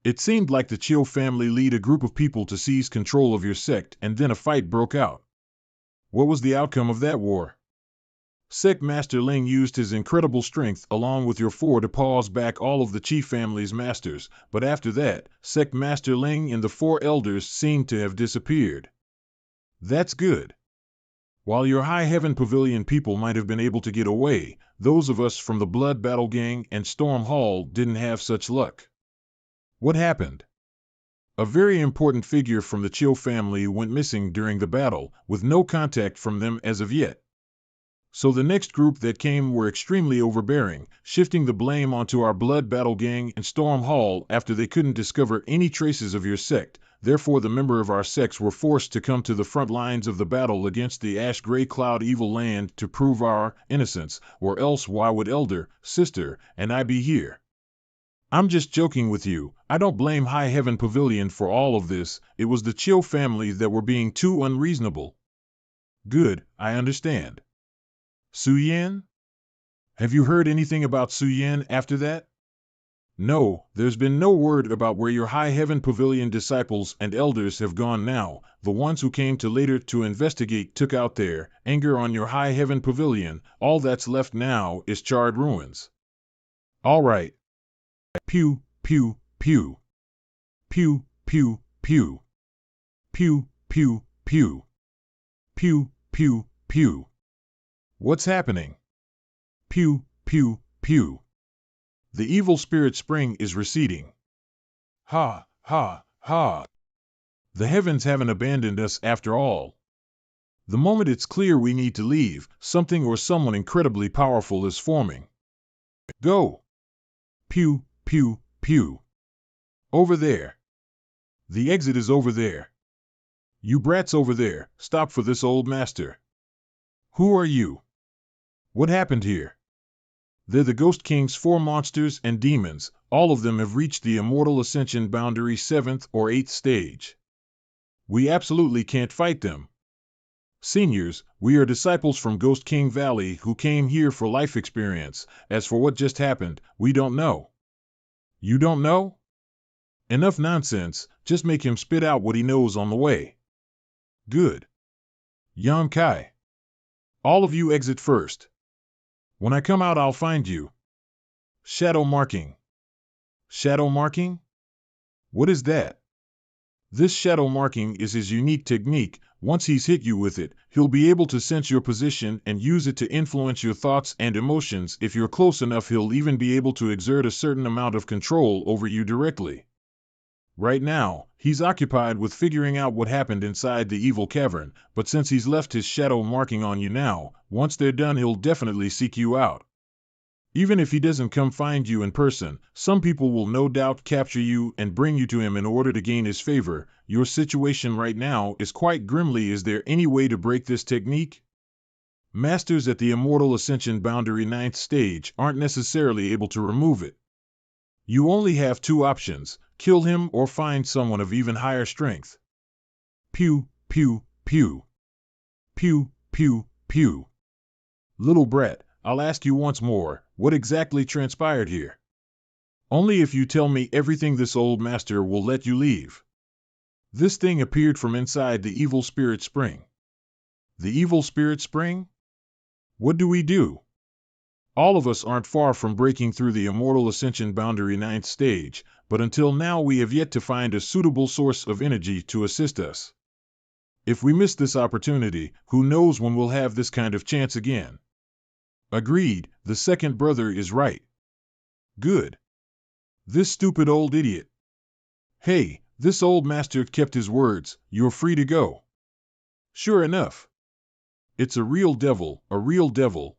It seemed like the Chiu family lead a group of people to seize control of your sect, and then a fight broke out. What was the outcome of that war? Sect Master Ling used his incredible strength along with your four to pause back all of the Chi family's masters, but after that, Sect Master Ling and the four elders seemed to have disappeared. That's good. While your High Heaven Pavilion people might have been able to get away, those of us from the Blood Battle Gang and Storm Hall didn't have such luck. What happened? A very important figure from the Chiu family went missing during the battle, with no contact from them as of yet. So the next group that came were extremely overbearing, shifting the blame onto our Blood Battle Gang and Storm Hall after they couldn't discover any traces of your sect. Therefore the member of our sects were forced to come to the front lines of the battle against the Ash Grey Cloud evil land to prove our innocence, or else why would elder, sister, and I be here? I'm just joking with you. I don't blame High Heaven Pavilion for all of this. It was the Chiu family that were being too unreasonable. Good, I understand. Su Yan? Have you heard anything about Su Yan after that? No, there's been no word about where your High Heaven Pavilion disciples and elders have gone now. The ones who came to later to investigate took out their anger on your High Heaven Pavilion. All that's left now is charred ruins. All right. Pew, pew, pew. Pew, pew, pew. Pew, pew, pew. Pew, pew, pew. What's happening? Pew, pew, pew. The evil spirit spring is receding. Ha, ha, ha. The heavens haven't abandoned us after all. The moment it's clear we need to leave, something or someone incredibly powerful is forming. Go. Pew, pew, pew. Over there. The exit is over there. You brats over there, stop for this old master. Who are you? What happened here? They're the Ghost King's 4 monsters and demons. All of them have reached the Immortal Ascension boundary 7th or 8th stage. We absolutely can't fight them. Seniors, we are disciples from Ghost King Valley who came here for life experience. As for what just happened, we don't know. You don't know? Enough nonsense, just make him spit out what he knows on the way. Good. Yan Kai. All of you exit first. When I come out, I'll find you. Shadow marking. Shadow marking? What is that? This shadow marking is his unique technique. Once he's hit you with it, he'll be able to sense your position and use it to influence your thoughts and emotions. If you're close enough, he'll even be able to exert a certain amount of control over you directly. Right now, he's occupied with figuring out what happened inside the evil cavern, but since he's left his shadow marking on you now, once they're done he'll definitely seek you out. Even if he doesn't come find you in person, some people will no doubt capture you and bring you to him in order to gain his favor. Your situation right now is quite grimly. Is there any way to break this technique? Masters at the Immortal Ascension boundary 9th stage aren't necessarily able to remove it. You only have 2 options, kill him or find someone of even higher strength. Pew, pew, pew. Pew, pew, pew. Little brat, I'll ask you once more, what exactly transpired here? Only if you tell me everything this old master will let you leave. This thing appeared from inside the evil spirit spring. The evil spirit spring? What do we do? All of us aren't far from breaking through the Immortal Ascension boundary 9th stage, but until now we have yet to find a suitable source of energy to assist us. If we miss this opportunity, who knows when we'll have this kind of chance again. Agreed, the second brother is right. Good. This stupid old idiot. Hey, this old master kept his words, you're free to go. Sure enough. It's a real devil, a real devil.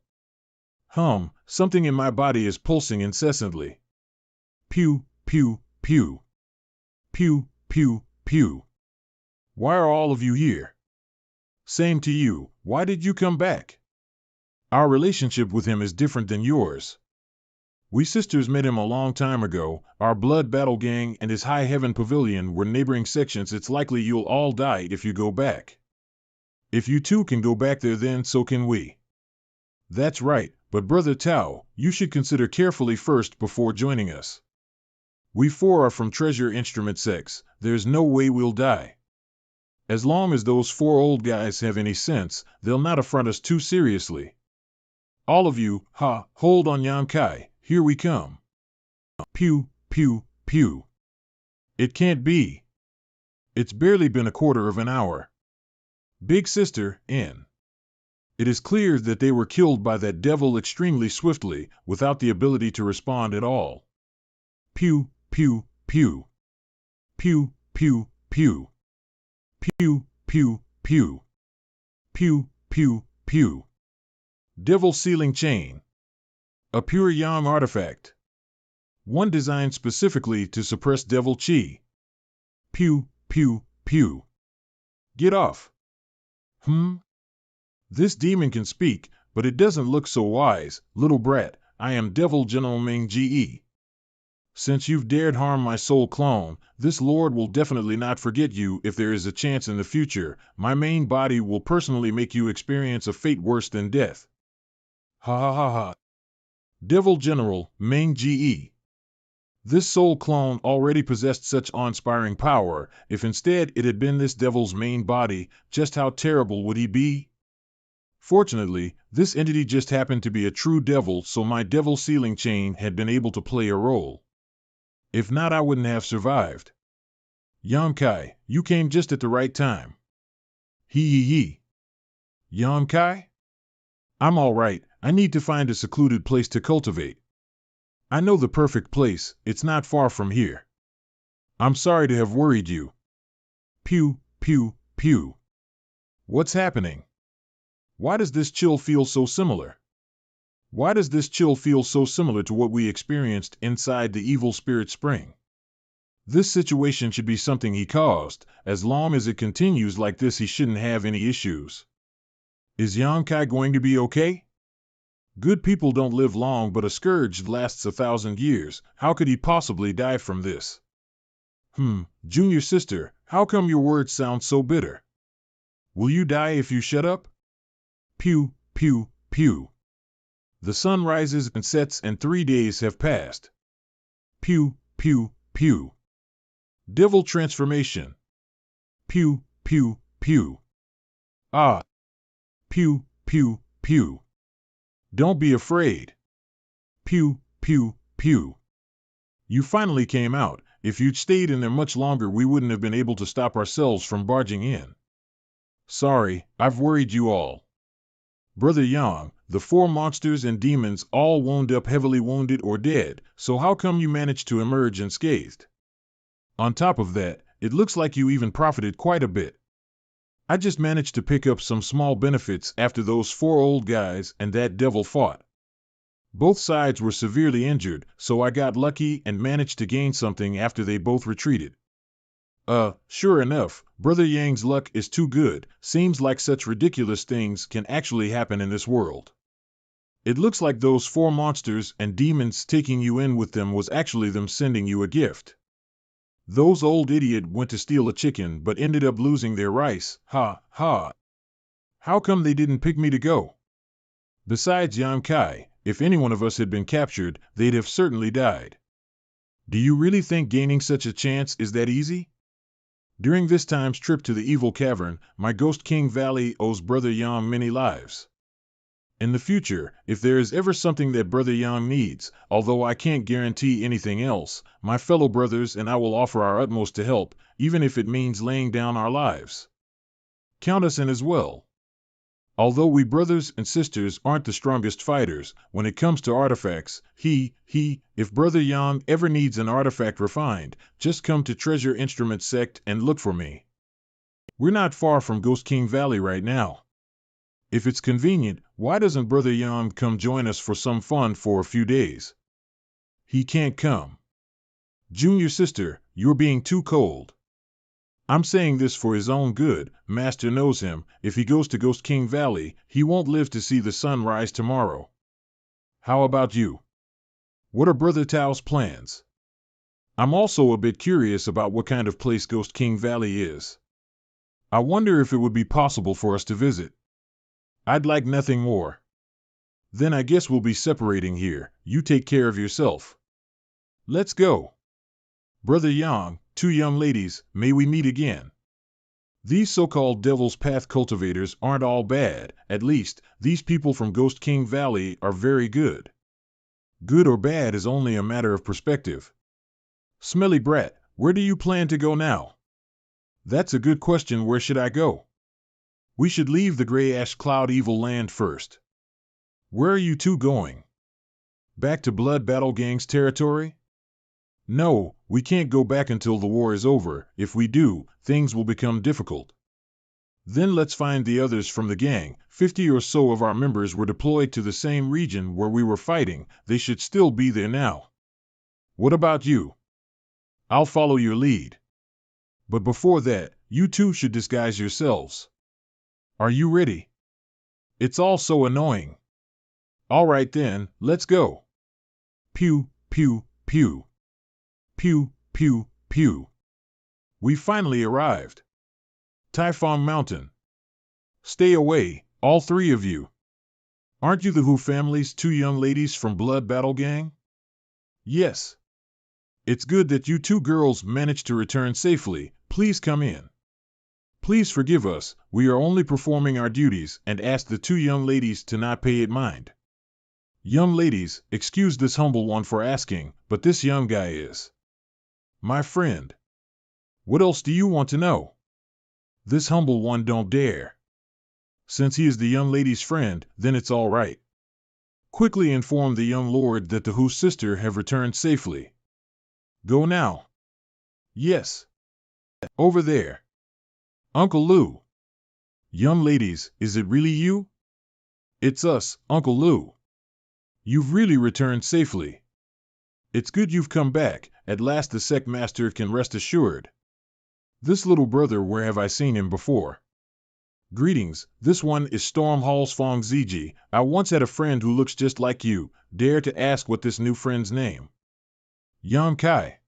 Something in my body is pulsing incessantly. Pew, pew, pew. Pew, pew, pew. Why are all of you here? Same to you, why did you come back? Our relationship with him is different than yours. We sisters met him a long time ago. Our Blood Battle Gang and his High Heaven Pavilion were neighboring sections. It's likely you'll all die if you go back. If you two can go back there, then so can we. That's right, but Brother Tao, you should consider carefully first before joining us. We four are from Treasure Instrument 6. There's no way we'll die. As long as those four old guys have any sense, they'll not affront us too seriously. All of you, hold on Yan Kai, here we come. Pew, pew, pew. It can't be. It's barely been a quarter of an hour. Big sister, N. It is clear that they were killed by that devil extremely swiftly, without the ability to respond at all. Pew, pew, pew. Pew, pew, pew. Pew, pew, pew. Pew, pew, pew. Devil Sealing Chain. A pure yang artifact. One designed specifically to suppress devil chi. Pew, pew, pew. Get off. This demon can speak, but it doesn't look so wise. Little brat, I am Devil General Ming Ge. Since you've dared harm my soul clone, this lord will definitely not forget you. If there is a chance in the future, my main body will personally make you experience a fate worse than death. Ha ha ha ha. Devil General Ming Ge. This soul clone already possessed such awe-inspiring power. If instead it had been this devil's main body, just how terrible would he be? Fortunately, this entity just happened to be a true devil, so my devil sealing chain had been able to play a role. If not, I wouldn't have survived. Yan Kai, you came just at the right time. Hee. Yan Kai? I'm all right. I need to find a secluded place to cultivate. I know the perfect place. It's not far from here. I'm sorry to have worried you. Pew, pew, pew. What's happening? Why does this chill feel so similar? Why does this chill feel so similar to what we experienced inside the evil spirit spring? This situation should be something he caused. As long as it continues like this, he shouldn't have any issues. Is Yan Kai going to be okay? Good people don't live long, but a scourge lasts 1,000 years. How could he possibly die from this? Junior sister, how come your words sound so bitter? Will you die if you shut up? Pew, pew, pew. The sun rises and sets and 3 days have passed. Pew, pew, pew. Devil transformation. Pew, pew, pew. Ah. Pew, pew, pew. Don't be afraid. Pew, pew, pew. You finally came out. If you'd stayed in there much longer, we wouldn't have been able to stop ourselves from barging in. Sorry, I've worried you all. Brother Yang, the 4 monsters and demons all wound up heavily wounded or dead, so how come you managed to emerge unscathed? On top of that, it looks like you even profited quite a bit. I just managed to pick up some small benefits after those 4 old guys and that devil fought. Both sides were severely injured, so I got lucky and managed to gain something after they both retreated. Sure enough, Brother Yang's luck is too good. Seems like such ridiculous things can actually happen in this world. It looks like those 4 monsters and demons taking you in with them was actually them sending you a gift. Those old idiot went to steal a chicken but ended up losing their rice. Ha, ha. How come they didn't pick me to go? Besides Yan Kai, if any one of us had been captured, they'd have certainly died. Do you really think gaining such a chance is that easy? During this time's trip to the evil cavern, my Ghost King Valley owes Brother Yang many lives. In the future, if there is ever something that Brother Yang needs, although I can't guarantee anything else, my fellow brothers and I will offer our utmost to help, even if it means laying down our lives. Count us in as well. Although we brothers and sisters aren't the strongest fighters, when it comes to artifacts, if Brother Yang ever needs an artifact refined, just come to Treasure Instrument Sect and look for me. We're not far from Ghost King Valley right now. If it's convenient, why doesn't Brother Yang come join us for some fun for a few days? He can't come. Junior sister, you're being too cold. I'm saying this for his own good. Master knows him. If he goes to Ghost King Valley, he won't live to see the sun rise tomorrow. How about you? What are Brother Tao's plans? I'm also a bit curious about what kind of place Ghost King Valley is. I wonder if it would be possible for us to visit. I'd like nothing more. Then I guess we'll be separating here. You take care of yourself. Let's go. Brother Yang, two young ladies, may we meet again. These so-called Devil's Path cultivators aren't all bad. At least, these people from Ghost King Valley are very good. Good or bad is only a matter of perspective. Smelly brat, where do you plan to go now? That's a good question. Where should I go? We should leave the gray ash cloud evil land first. Where are you two going? Back to Blood Battle Gang's territory? No, we can't go back until the war is over. If we do, things will become difficult. Then let's find the others from the gang. 50 or so of our members were deployed to the same region where we were fighting. They should still be there now. What about you? I'll follow your lead. But before that, you two should disguise yourselves. Are you ready? It's all so annoying. All right then, let's go. Pew, pew, pew. Pew, pew, pew. We finally arrived. Typhon Mountain. Stay away, all three of you. Aren't you the Hu family's two young ladies from Blood Battle Gang? Yes. It's good that you two girls managed to return safely. Please come in. Please forgive us, we are only performing our duties, and ask the two young ladies to not pay it mind. Young ladies, excuse this humble one for asking, but this young guy is my friend. What else do you want to know? This humble one don't dare. Since he is the young lady's friend, then it's all right. Quickly inform the young lord that the Hu's sister have returned safely. Go now. Yes. Over there. Uncle Lou. Young ladies, is it really you? It's us, Uncle Lou. You've really returned safely. It's good you've come back. At last the sect master can rest assured. This little brother, where have I seen him before? Greetings, this one is Storm Hall's Fong Ziji. I once had a friend who looks just like you. Dare to ask what this new friend's name? Yang Kai.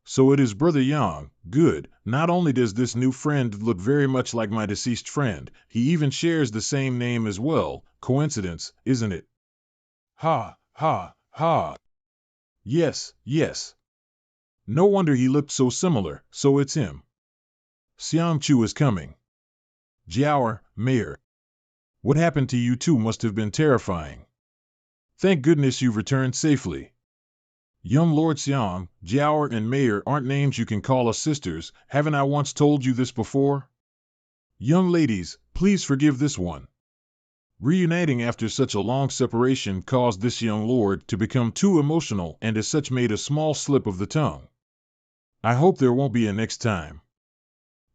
So it is Brother Yang. Good. Not only does this new friend look very much like my deceased friend, he even shares the same name as well. Coincidence, isn't it? Ha, ha, ha. Yes, yes. No wonder he looked so similar. So it's him. Xiang Chu is coming. Jiaoer, Mayor. What happened to you two must have been terrifying. Thank goodness you've returned safely. Young Lord Xiang, Jiaoer and Mayor aren't names you can call us sisters. Haven't I once told you this before? Young ladies, please forgive this one. Reuniting after such a long separation caused this young lord to become too emotional and as such made a small slip of the tongue. I hope there won't be a next time.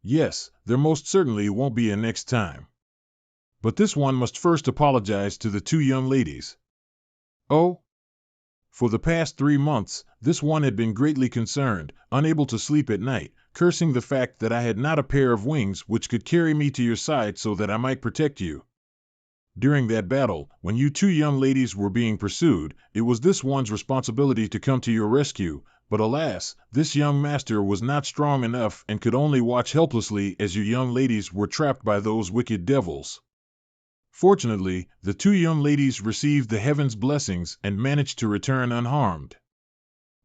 Yes, there most certainly won't be a next time. But this one must first apologize to the two young ladies. Oh? For the past 3 months, this one had been greatly concerned, unable to sleep at night, cursing the fact that I had not a pair of wings which could carry me to your side so that I might protect you. During that battle, when you two young ladies were being pursued, it was this one's responsibility to come to your rescue, but alas, this young master was not strong enough and could only watch helplessly as you young ladies were trapped by those wicked devils. Fortunately, the two young ladies received the heaven's blessings and managed to return unharmed.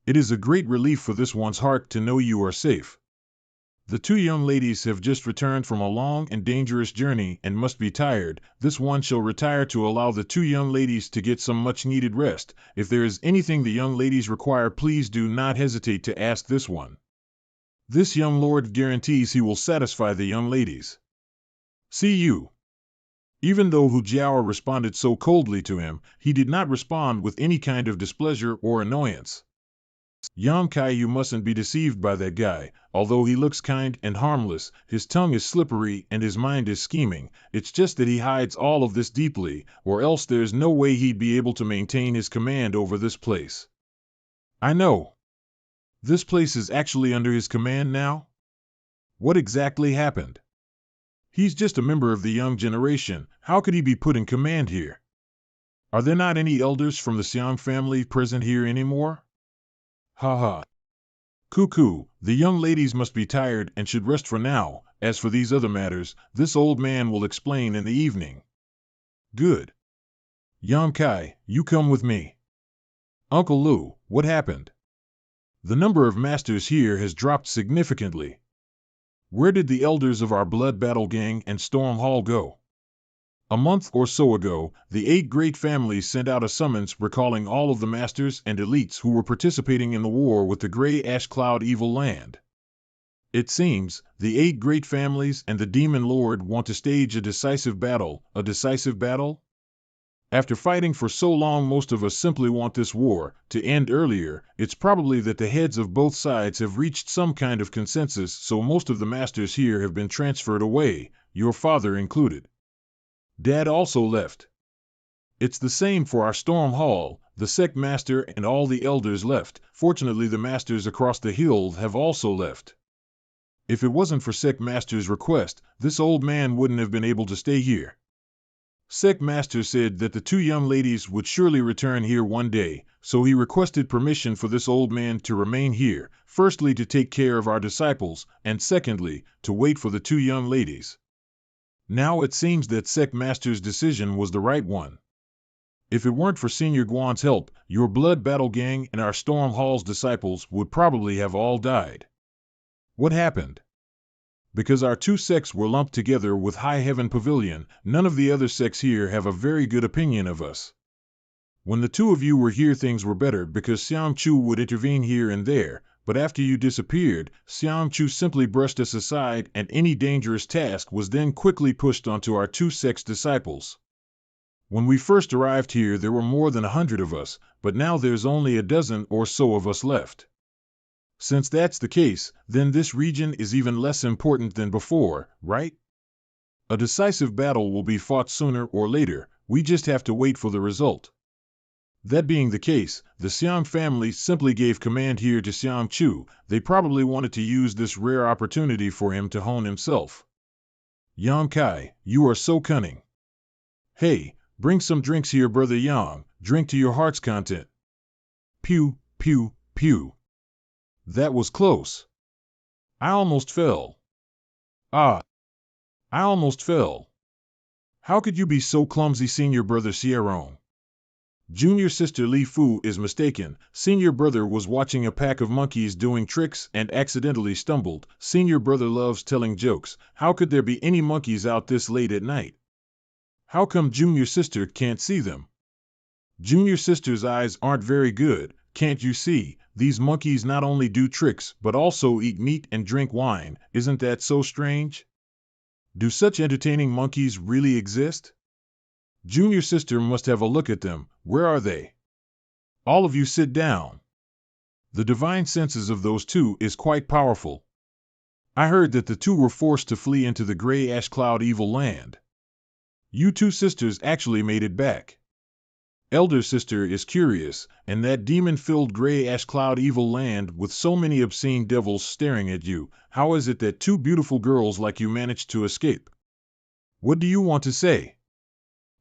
It is a great relief for this one's heart to know you are safe. The two young ladies have just returned from a long and dangerous journey and must be tired. This one shall retire to allow the two young ladies to get some much-needed rest. If there is anything the young ladies require, please do not hesitate to ask this one. This young lord guarantees he will satisfy the young ladies. See you. Even though Hu Jiao responded so coldly to him, he did not respond with any kind of displeasure or annoyance. Yang Kai, you mustn't be deceived by that guy. Although he looks kind and harmless, his tongue is slippery and his mind is scheming. It's just that he hides all of this deeply, or else there's no way he'd be able to maintain his command over this place. I know. This place is actually under his command now? What exactly happened? He's just a member of the young generation. How could he be put in command here? Are there not any elders from the Xiang family present here anymore? Ha ha. Cuckoo, the young ladies must be tired and should rest for now. As for these other matters, this old man will explain in the evening. Good. Yang Kai, you come with me. Uncle Lou, what happened? The number of masters here has dropped significantly. Where did the elders of our Blood Battle Gang and Storm Hall go? A month or so ago, the 8 great families sent out a summons recalling all of the masters and elites who were participating in the war with the Grey Ash Cloud Evil Land. It seems, the 8 great families and the Demon Lord want to stage a decisive battle. A decisive battle? After fighting for so long, most of us simply want this war to end earlier. It's probably that the heads of both sides have reached some kind of consensus, so most of the masters here have been transferred away, your father included. Dad also left. It's the same for our Storm Hall. The sect master and all the elders left. Fortunately, the masters across the hill have also left. If it wasn't for Sect Master's request, this old man wouldn't have been able to stay here. Sect Master said that the 2 young ladies would surely return here one day, so he requested permission for this old man to remain here, firstly to take care of our disciples, and secondly, to wait for the 2 young ladies. Now it seems that Sect Master's decision was the right one. If it weren't for Senior Guan's help, your Blood Battle Gang and our Storm Hall's disciples would probably have all died. What happened? Because our 2 sects were lumped together with High Heaven Pavilion, none of the other sects here have a very good opinion of us. When the 2 of you were here, things were better because Xiang Chu would intervene here and there, but after you disappeared, Xiang Chu simply brushed us aside, and any dangerous task was then quickly pushed onto our 2 sects' disciples. When we first arrived here, there were more than 100 of us, but now there's only a dozen or so of us left. Since that's the case, then this region is even less important than before, right? A decisive battle will be fought sooner or later, we just have to wait for the result. That being the case, the Xiang family simply gave command here to Xiang Chu. They probably wanted to use this rare opportunity for him to hone himself. Yang Kai, you are so cunning. Hey, bring some drinks here, brother Yang, drink to your heart's content. Pew, pew, pew. That was close. I almost fell. I almost fell. How could you be so clumsy, senior brother Sierrone? Junior sister Li Fu is mistaken. Senior brother was watching a pack of monkeys doing tricks and accidentally stumbled. Senior brother loves telling jokes. How could there be any monkeys out this late at night? How come junior sister can't see them? Junior sister's eyes aren't very good. Can't you see? These monkeys not only do tricks, but also eat meat and drink wine. Isn't that so strange? Do such entertaining monkeys really exist? Junior sister must have a look at them. Where are they? All of you sit down. The divine senses of those 2 is quite powerful. I heard that the 2 were forced to flee into the Grey Ash Cloud Evil Land. You 2 sisters actually made it back. Elder sister is curious, and that demon-filled Grey Ash Cloud Evil Land with so many obscene devils staring at you, how is it that 2 beautiful girls like you managed to escape? What do you want to say?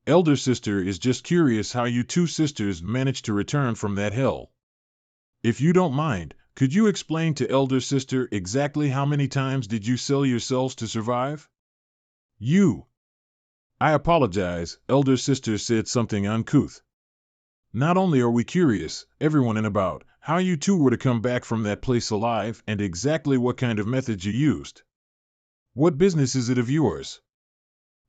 Elder sister is just curious how you 2 sisters managed to return from that hell. If you don't mind, could you explain to elder sister exactly how many times did you sell yourselves to survive? I apologize, elder sister said something uncouth. Not only are we curious, everyone in about, how you 2 were to come back from that place alive and exactly what kind of methods you used. What business is it of yours?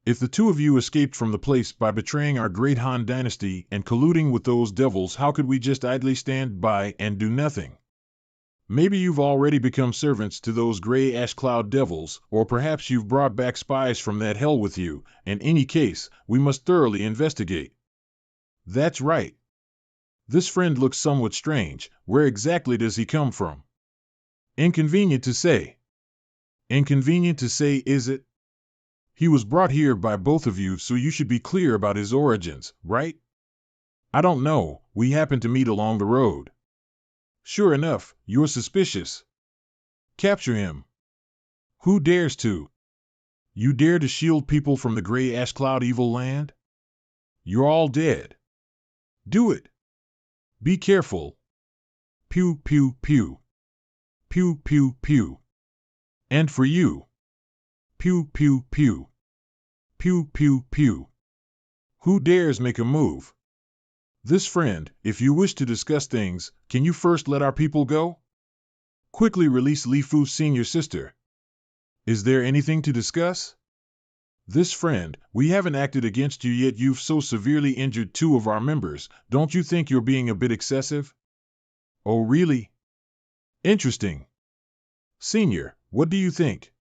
If the 2 of you escaped from the place by betraying our great Han dynasty and colluding with those devils, how could we just idly stand by and do nothing? Maybe you've already become servants to those Grey Ash Cloud devils, or perhaps you've brought back spies from that hell with you. In any case, we must thoroughly investigate. That's right. This friend looks somewhat strange. Where exactly does he come from? Inconvenient to say. Inconvenient to say, is it? He was brought here by both of you, so you should be clear about his origins, right? I don't know, we happened to meet along the road. Sure enough, you're suspicious. Capture him. Who dares to? You dare to shield people from the Grey Ash Cloud Evil Land? You're all dead. Do it. Be careful. Pew, pew, pew. Pew, pew, pew. And for you. Pew, pew, pew. Pew, pew, pew. Who dares make a move? This friend, if you wish to discuss things, can you first let our people go? Quickly release Li Fu's senior sister. Is there anything to discuss? This friend, we haven't acted against you yet you've so severely injured 2 of our members, don't you think you're being a bit excessive? Oh really? Interesting. Senior, what do you think?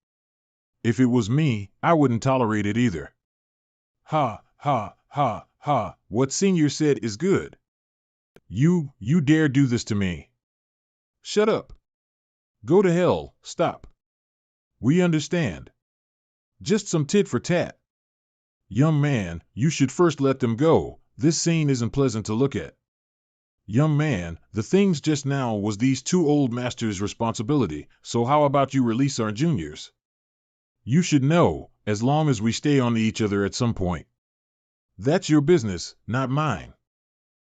If it was me, I wouldn't tolerate it either. Ha, ha, ha, ha, what Senior said is good. You dare do this to me. Shut up. Go to hell, stop. We understand. Just some tit for tat. Young man, you should first let them go, this scene isn't pleasant to look at. Young man, the things just now was these 2 old masters' responsibility, so how about you release our juniors? You should know, as long as we stay on to each other at some point. That's your business, not mine.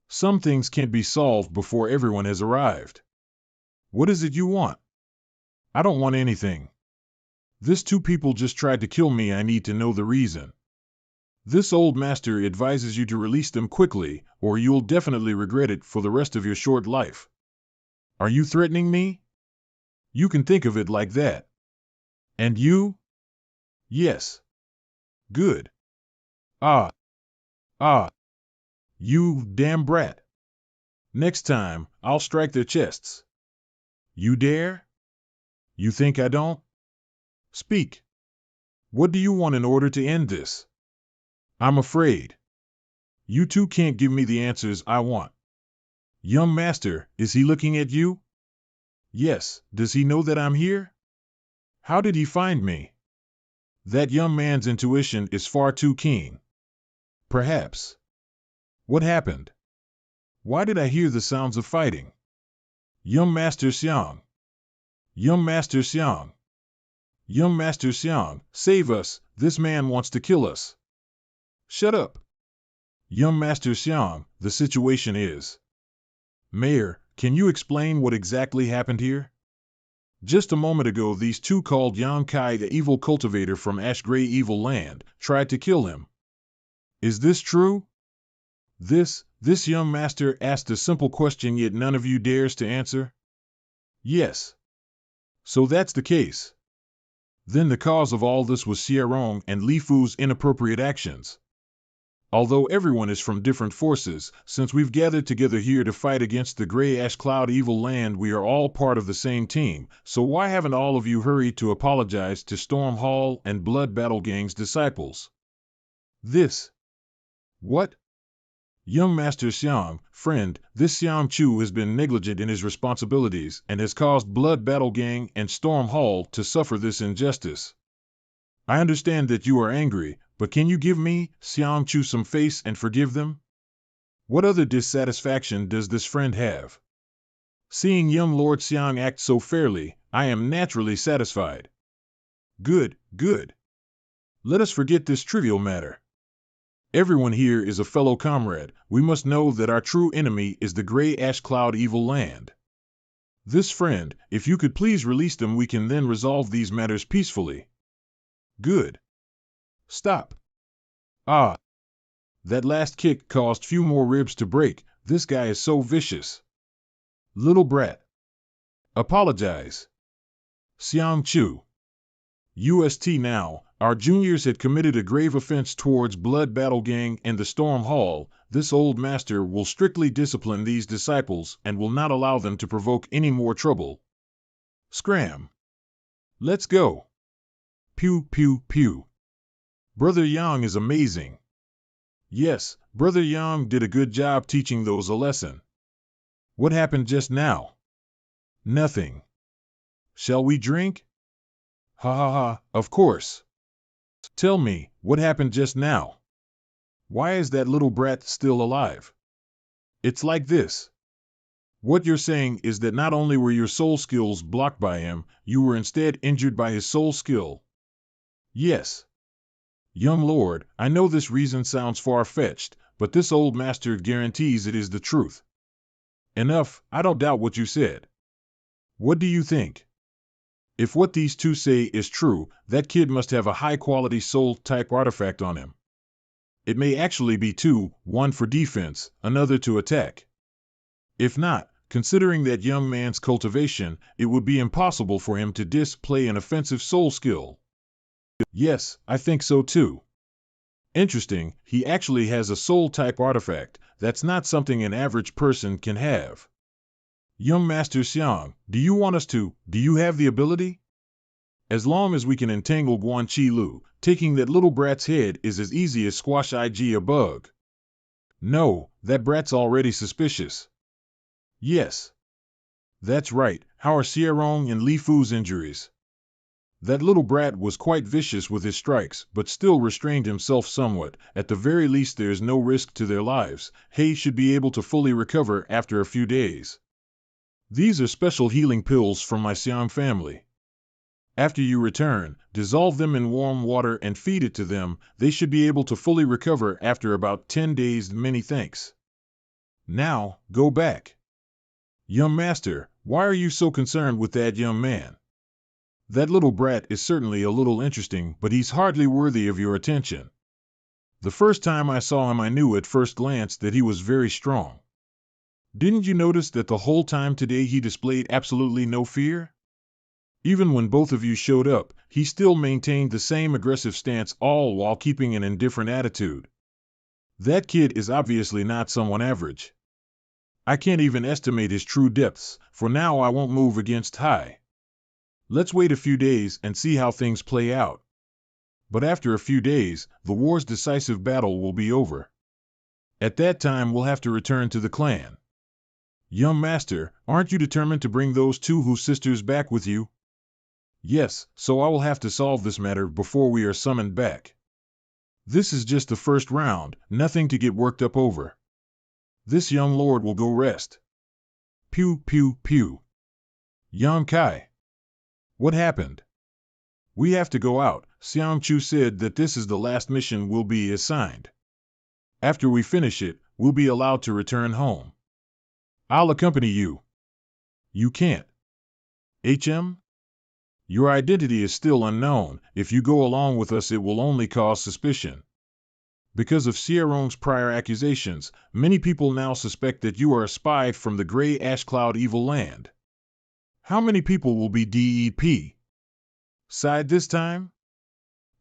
Some things can't be solved before everyone has arrived. What is it you want? I don't want anything. This 2 people just tried to kill me, I need to know the reason. This old master advises you to release them quickly, or you'll definitely regret it for the rest of your short life. Are you threatening me? You can think of it like that. And you? Yes. Good. Ah. You damn brat. Next time, I'll strike their chests. You dare? You think I don't? Speak. What do you want in order to end this? I'm afraid. You 2 can't give me the answers I want. Young master, is he looking at you? Yes, does he know that I'm here? How did he find me? That young man's intuition is far too keen. Perhaps. What happened? Why did I hear the sounds of fighting? Young Master Xiang. Young Master Xiang. Young Master Xiang, save us, this man wants to kill us. Shut up. Young Master Xiang, the situation is. Mayor, can you explain what exactly happened here? Just a moment ago these 2 called Yang Kai, the evil cultivator from Ash Gray Evil Land, tried to kill him. Is this true? This young master asked a simple question yet none of you dares to answer? Yes. So that's the case. Then the cause of all this was Xierong and Li Fu's inappropriate actions. Although everyone is from different forces, since we've gathered together here to fight against the Gray Ash Cloud Evil Land, we are all part of the same team, so why haven't all of you hurried to apologize to Storm Hall and Blood Battle Gang's disciples? This. What? Young Master Xiang, friend, this Xiang Chu has been negligent in his responsibilities and has caused Blood Battle Gang and Storm Hall to suffer this injustice. I understand that you are angry, but can you give me, Xiang Chu, some face and forgive them? What other dissatisfaction does this friend have? Seeing young Lord Xiang act so fairly, I am naturally satisfied. Good, good. Let us forget this trivial matter. Everyone here is a fellow comrade. We must know that our true enemy is the Gray Ash Cloud Evil Land. This friend, if you could please release them, we can then resolve these matters peacefully. Good. Stop. Ah. That last kick caused few more ribs to break. This guy is so vicious. Little brat. Apologize. Xiang Chu. UST now, our juniors had committed a grave offense towards Blood Battle Gang and the Storm Hall. This old master will strictly discipline these disciples and will not allow them to provoke any more trouble. Scram. Let's go. Pew, pew, pew. Brother Yang is amazing. Yes, Brother Yang did a good job teaching those a lesson. What happened just now? Nothing. Shall we drink? Ha ha ha, of course. Tell me, what happened just now? Why is that little brat still alive? It's like this. What you're saying is that not only were your soul skills blocked by him, you were instead injured by his soul skill. Yes. Young lord, I know this reason sounds far-fetched, but this old master guarantees it is the truth. Enough, I don't doubt what you said. What do you think? If what these 2 say is true, that kid must have a high-quality soul-type artifact on him. It may actually be 2, one for defense, another to attack. If not, Considering that young man's cultivation, it would be impossible for him to display an offensive soul skill. Yes, I think so too. Interesting, he actually has a soul-type artifact. That's not something an average person can have. Young Master Xiang, do you have the ability? As long as we can entangle Guan Chi Lu, taking that little brat's head is as easy as squash a bug. No, that brat's already suspicious. Yes. That's right, how are Xierong and Li Fu's injuries? That little brat was quite vicious with his strikes, but still restrained himself somewhat. At the very least there is no risk to their lives. He should be able to fully recover after a few days. These are special healing pills from my Xiang family. After you return, dissolve them in warm water and feed it to them. They should be able to fully recover after about 10 days. Many thanks. Now, go back. Young master, why are you so concerned with that young man? That little brat is certainly a little interesting, but he's hardly worthy of your attention. The first time I saw him I knew at first glance that he was very strong. Didn't you notice that the whole time today he displayed absolutely no fear? Even when both of you showed up, he still maintained the same aggressive stance, all while keeping an indifferent attitude. That kid is obviously not someone average. I can't even estimate his true depths, for now I won't move against high. Let's wait a few days and see how things play out. But after a few days, the war's decisive battle will be over. At that time we'll have to return to the clan. Young master, aren't you determined to bring those two sisters back with you? Yes, so I will have to solve this matter before we are summoned back. This is just the first round, nothing to get worked up over. This young lord will go rest. Pew pew pew. Yang Kai. What happened? We have to go out. Xiang Chu said that this is the last mission we'll be assigned. After we finish it, we'll be allowed to return home. I'll accompany you. You can't. HM? Your identity is still unknown. If you go along with us it will only cause suspicion. Because of Xierong's prior accusations, many people now suspect that you are a spy from the Gray Ash Cloud Evil Land. How many people will be DEP? Side this time?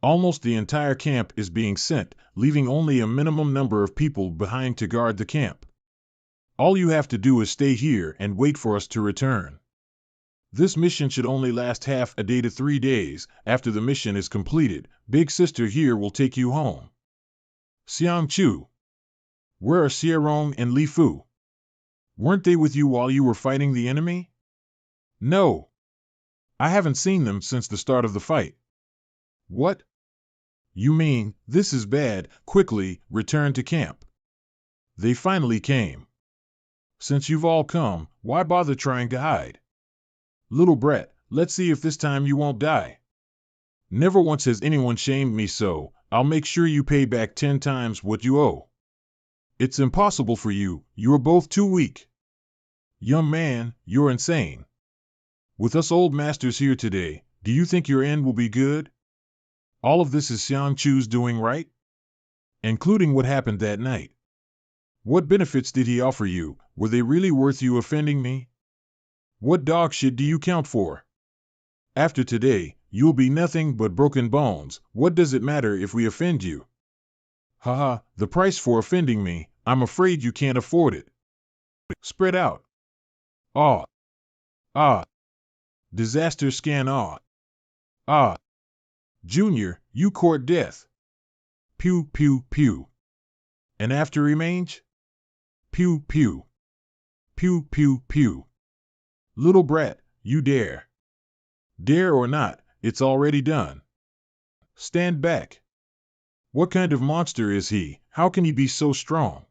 Almost the entire camp is being sent, leaving only a minimum number of people behind to guard the camp. All you have to do is stay here and wait for us to return. This mission should only last half a day to 3 days. After the mission is completed, Big Sister here will take you home. Xiang Chu. Where are Xierong and Li Fu? Weren't they with you while you were fighting the enemy? No. I haven't seen them since the start of the fight. What? You mean, this is bad. Quickly, return to camp. They finally came. Since you've all come, why bother trying to hide? Little brat, let's see if this time you won't die. Never once has anyone shamed me so. I'll make sure you pay back 10 times what you owe. It's impossible for you. You are both too weak. Young man, you're insane. With us old masters here today, do you think your end will be good? All of this is Xiang Chu's doing, right? Including what happened that night. What benefits did he offer you? Were they really worth you offending me? What dog shit do you count for? After today, you'll be nothing but broken bones. What does it matter if we offend you? Haha, the price for offending me, I'm afraid you can't afford it. Spread out. Ah. Ah. Disaster scan ah. Ah. Junior, you court death. Pew pew pew. And after remange? Pew pew. Pew pew pew. Little brat, you dare. Dare or not, it's already done. Stand back. What kind of monster is he? How can he be so strong?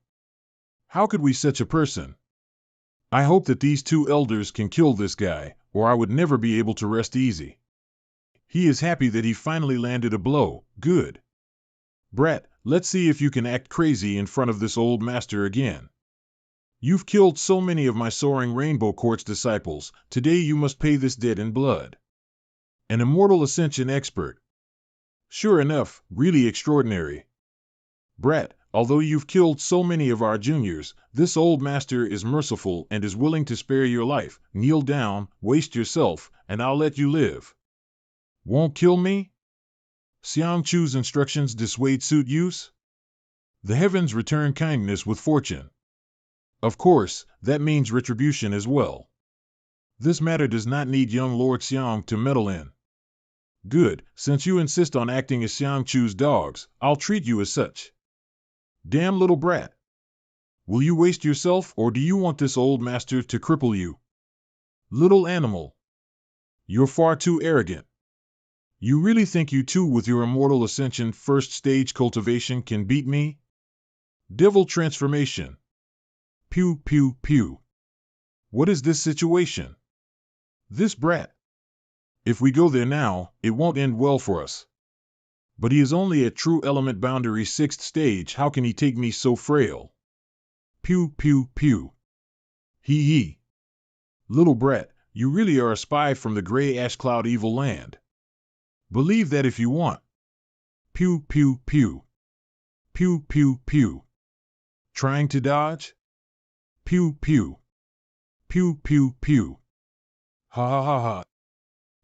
How could we such a person? I hope that these 2 elders can kill this guy, or I would never be able to rest easy. He is happy that he finally landed a blow. Good. Brat, let's see if you can act crazy in front of this old master again. You've killed so many of my soaring Rainbow Court's disciples. Today you must pay this debt in blood. An immortal ascension expert. Sure enough, really extraordinary. Brat, although you've killed so many of our juniors, this old master is merciful and is willing to spare your life. Kneel down, waste yourself, and I'll let you live. Won't kill me? Xiang Chu's instructions dissuade suit use? The heavens return kindness with fortune. Of course, that means retribution as well. This matter does not need young Lord Xiang to meddle in. Good, since you insist on acting as Xiang Chu's dogs, I'll treat you as such. Damn little brat. Will you waste yourself, or do you want this old master to cripple you? Little animal. You're far too arrogant. You really think you two with your immortal ascension first stage cultivation can beat me? Devil transformation. Pew pew pew. What is this situation? This brat. If we go there now, it won't end well for us. But he is only at true element boundary 6th stage, how can he take me so frail? Pew pew pew. Hee hee. Little brat, you really are a spy from the gray ash cloud evil land. Believe that if you want. Pew pew pew. Pew pew pew. Trying to dodge? Pew pew. Pew pew pew. Ha ha ha ha.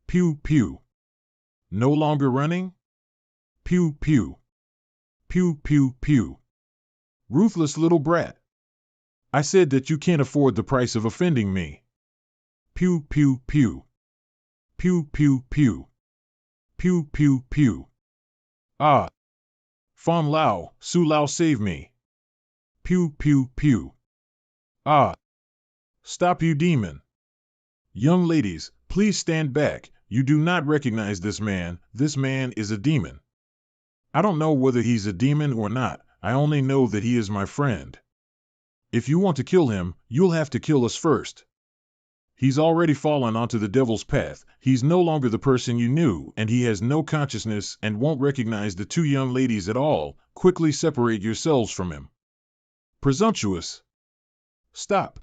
Pew pew. No longer running? Pew pew. Pew pew pew. Ruthless little brat. I said that you can't afford the price of offending me. Pew pew pew. Pew pew pew. Pew pew pew. Ah. Fan Lao, Su Lao, save me. Pew pew pew. Ah. Stop, you demon. Young ladies, please stand back. You do not recognize this man. This man is a demon. I don't know whether he's a demon or not. I only know that he is my friend. If you want to kill him, you'll have to kill us first. He's already fallen onto the devil's path. He's no longer the person you knew, and he has no consciousness and won't recognize the two young ladies at all. Quickly separate yourselves from him. Presumptuous. Stop.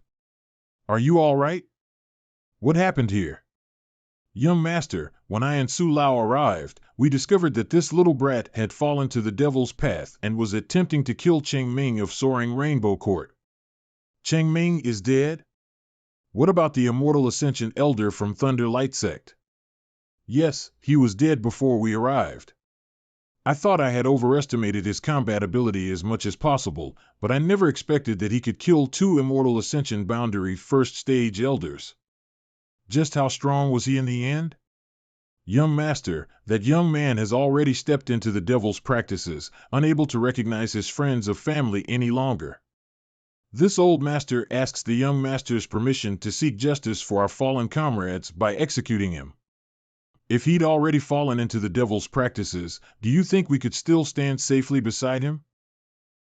Are you all right? What happened here? Young master, when I and Su Lao arrived, we discovered that this little brat had fallen to the devil's path and was attempting to kill Cheng Ming of Soaring Rainbow Court. Cheng Ming is dead? What about the immortal ascension elder from Thunder Light sect? Yes, he was dead before we arrived. I thought I had overestimated his combat ability as much as possible, but I never expected that he could kill 2 immortal ascension boundary first stage elders. Just how strong was he in the end? Young master, that young man has already stepped into the devil's practices, unable to recognize his friends of family any longer. This old master asks the young master's permission to seek justice for our fallen comrades by executing him. If he'd already fallen into the devil's practices, do you think we could still stand safely beside him?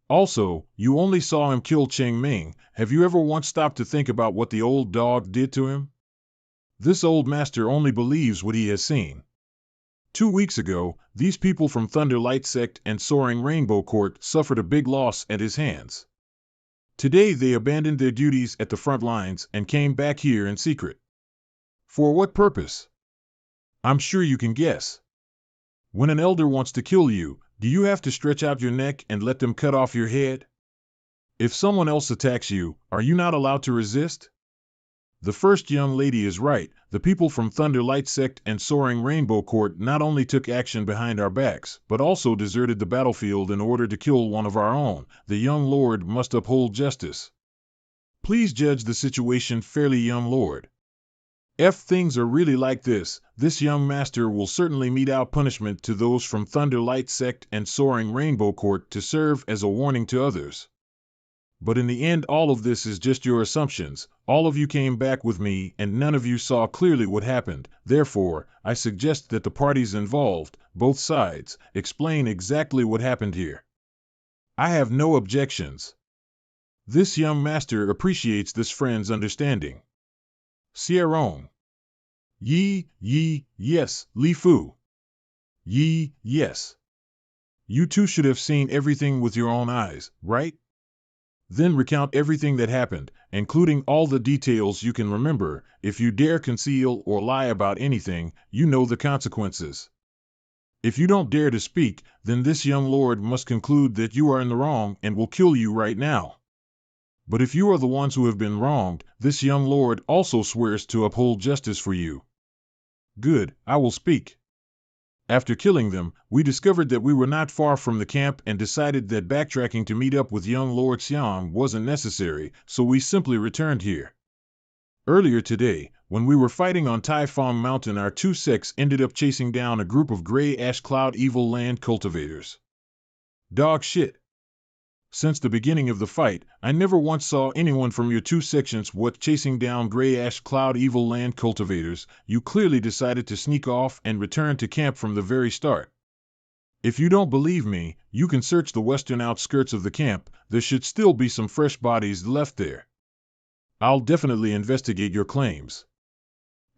Also, you only saw him kill Cheng Ming. Have you ever once stopped to think about what the old dog did to him? This old master only believes what he has seen. 2 weeks ago, these people from Thunder Light Sect and Soaring Rainbow Court suffered a big loss at his hands. Today they abandoned their duties at the front lines and came back here in secret. For what purpose? I'm sure you can guess. When an elder wants to kill you, do you have to stretch out your neck and let them cut off your head? If someone else attacks you, are you not allowed to resist? The first young lady is right. The people from Thunder Light Sect and Soaring Rainbow Court not only took action behind our backs, but also deserted the battlefield in order to kill one of our own. The young lord must uphold justice. Please judge the situation fairly, young lord. If things are really like this young master will certainly mete out punishment to those from Thunder Light Sect and Soaring Rainbow Court to serve as a warning to others. But in the end, all of this is just your assumptions. All of you came back with me and none of you saw clearly what happened. Therefore, I suggest that the parties involved, both sides, explain exactly what happened here. I have no objections. This young master appreciates this friend's understanding. Sierrong. Yi, yes, Li Fu. Yi, yes. You two should have seen everything with your own eyes, right? Then recount everything that happened, including all the details you can remember. If you dare conceal or lie about anything, you know the consequences. If you don't dare to speak, then this young lord must conclude that you are in the wrong and will kill you right now. But if you are the ones who have been wronged, this young lord also swears to uphold justice for you. Good, I will speak. After killing them, we discovered that we were not far from the camp and decided that backtracking to meet up with young Lord Siam wasn't necessary, so we simply returned here. Earlier today, when we were fighting on Tai Fong Mountain, our two sects ended up chasing down a group of gray ash cloud evil land cultivators. Dog shit. Since the beginning of the fight, I never once saw anyone from your two sections chasing down gray ash cloud evil land cultivators. You clearly decided to sneak off and return to camp from the very start. If you don't believe me, you can search the western outskirts of the camp. There should still be some fresh bodies left there. I'll definitely investigate your claims.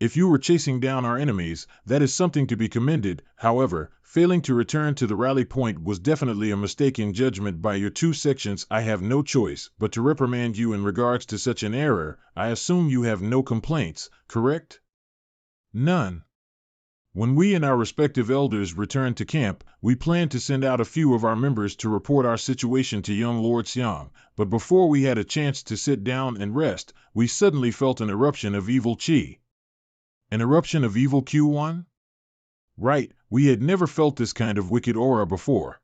If you were chasing down our enemies, that is something to be commended. However, failing to return to the rally point was definitely a mistake in judgment by your two sections. I have no choice but to reprimand you in regards to such an error. I assume you have no complaints, correct? None. When we and our respective elders return to camp, we plan to send out a few of our members to report our situation to young Lord Siang, but before we had a chance to sit down and rest, we suddenly felt an eruption of evil chi. An eruption of evil Q1? Right, we had never felt this kind of wicked aura before.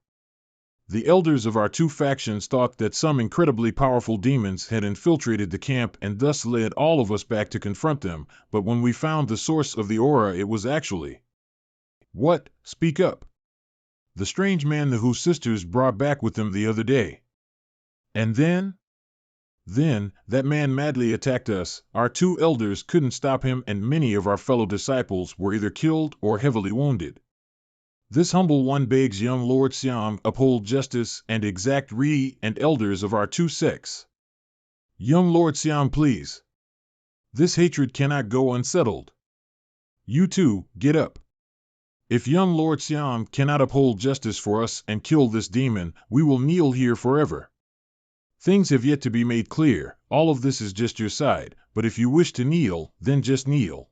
The elders of our two factions thought that some incredibly powerful demons had infiltrated the camp and thus led all of us back to confront them, but when we found the source of the aura, it was actually... What? Speak up. The strange man whose sisters brought back with them the other day. And then? Then, that man madly attacked us. Our two elders couldn't stop him, and many of our fellow disciples were either killed or heavily wounded. This humble one begs young Lord Siam uphold justice and exact and elders of our two sects. Young Lord Siam, please. This hatred cannot go unsettled. You two, get up. If young Lord Siam cannot uphold justice for us and kill this demon, we will kneel here forever. Things have yet to be made clear. All of this is just your side, but if you wish to kneel, then just kneel.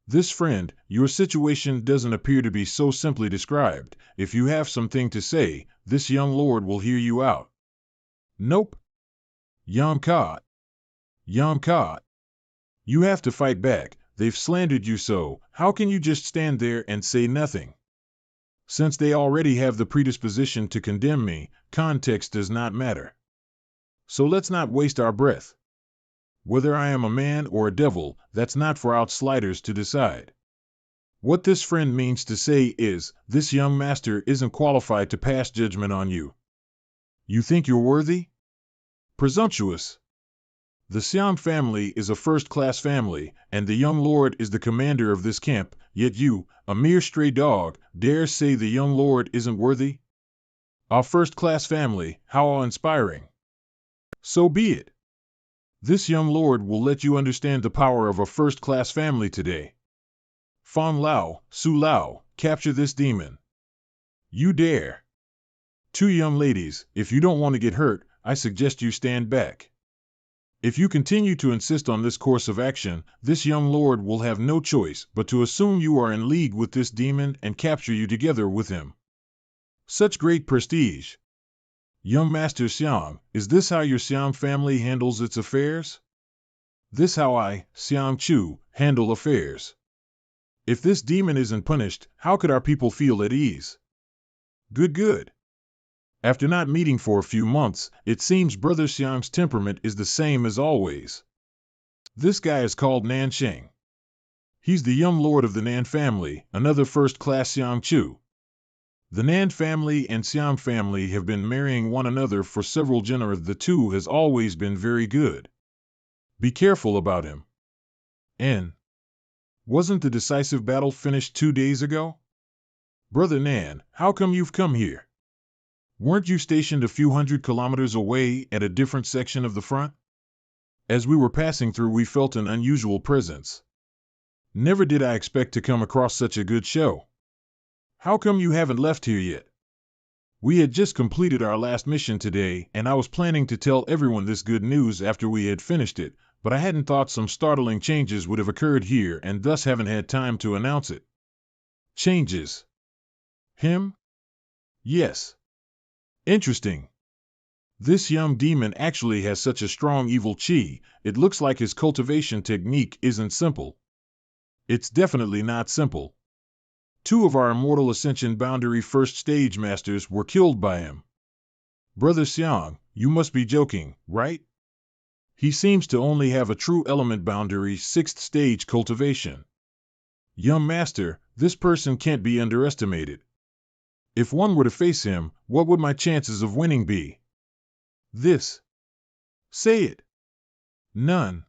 This friend, your situation doesn't appear to be so simply described. If you have something to say, this young lord will hear you out. Nope. Yam Ka. You have to fight back. They've slandered you, so how can you just stand there and say nothing? Since they already have the predisposition to condemn me, context does not matter. So let's not waste our breath. Whether I am a man or a devil, that's not for outsiders to decide. What this friend means to say is, this young master isn't qualified to pass judgment on you. You think you're worthy? Presumptuous. The Siam family is a first-class family, and the young lord is the commander of this camp, yet you, a mere stray dog, dare say the young lord isn't worthy? Our first-class family, how awe-inspiring. So be it. This young lord will let you understand the power of a first-class family today. Fang Lao, Su Lao, capture this demon. You dare. Two young ladies, if you don't want to get hurt, I suggest you stand back. If you continue to insist on this course of action, this young lord will have no choice but to assume you are in league with this demon and capture you together with him. Such great prestige. Young Master Siam, is this how your Siam family handles its affairs? This how I, Siam Chu, handle affairs. If this demon isn't punished, how could our people feel at ease? Good. After not meeting for a few months, it seems Brother Siam's temperament is the same as always. This guy is called Nan Sheng. He's the young lord of the Nan family, another first-class Siam Chu. The Nan family and Siam family have been marrying one another for several genera. The two has always been very good. Be careful about him. N. Wasn't the decisive battle finished 2 days ago? Brother Nan, how come you've come here? Weren't you stationed a few hundred kilometers away at a different section of the front? As we were passing through, we felt an unusual presence. Never did I expect to come across such a good show. How come you haven't left here yet? We had just completed our last mission today, and I was planning to tell everyone this good news after we had finished it, but I hadn't thought some startling changes would have occurred here and thus haven't had time to announce it. Changes? Him? Yes. Interesting. This young demon actually has such a strong evil chi, it looks like his cultivation technique isn't simple. It's definitely not simple. 2 of our immortal ascension boundary first stage masters were killed by him. Brother Xiang, you must be joking, right? He seems to only have a true element boundary 6th stage cultivation. Young master, this person can't be underestimated. If one were to face him, what would my chances of winning be? This. Say it. None.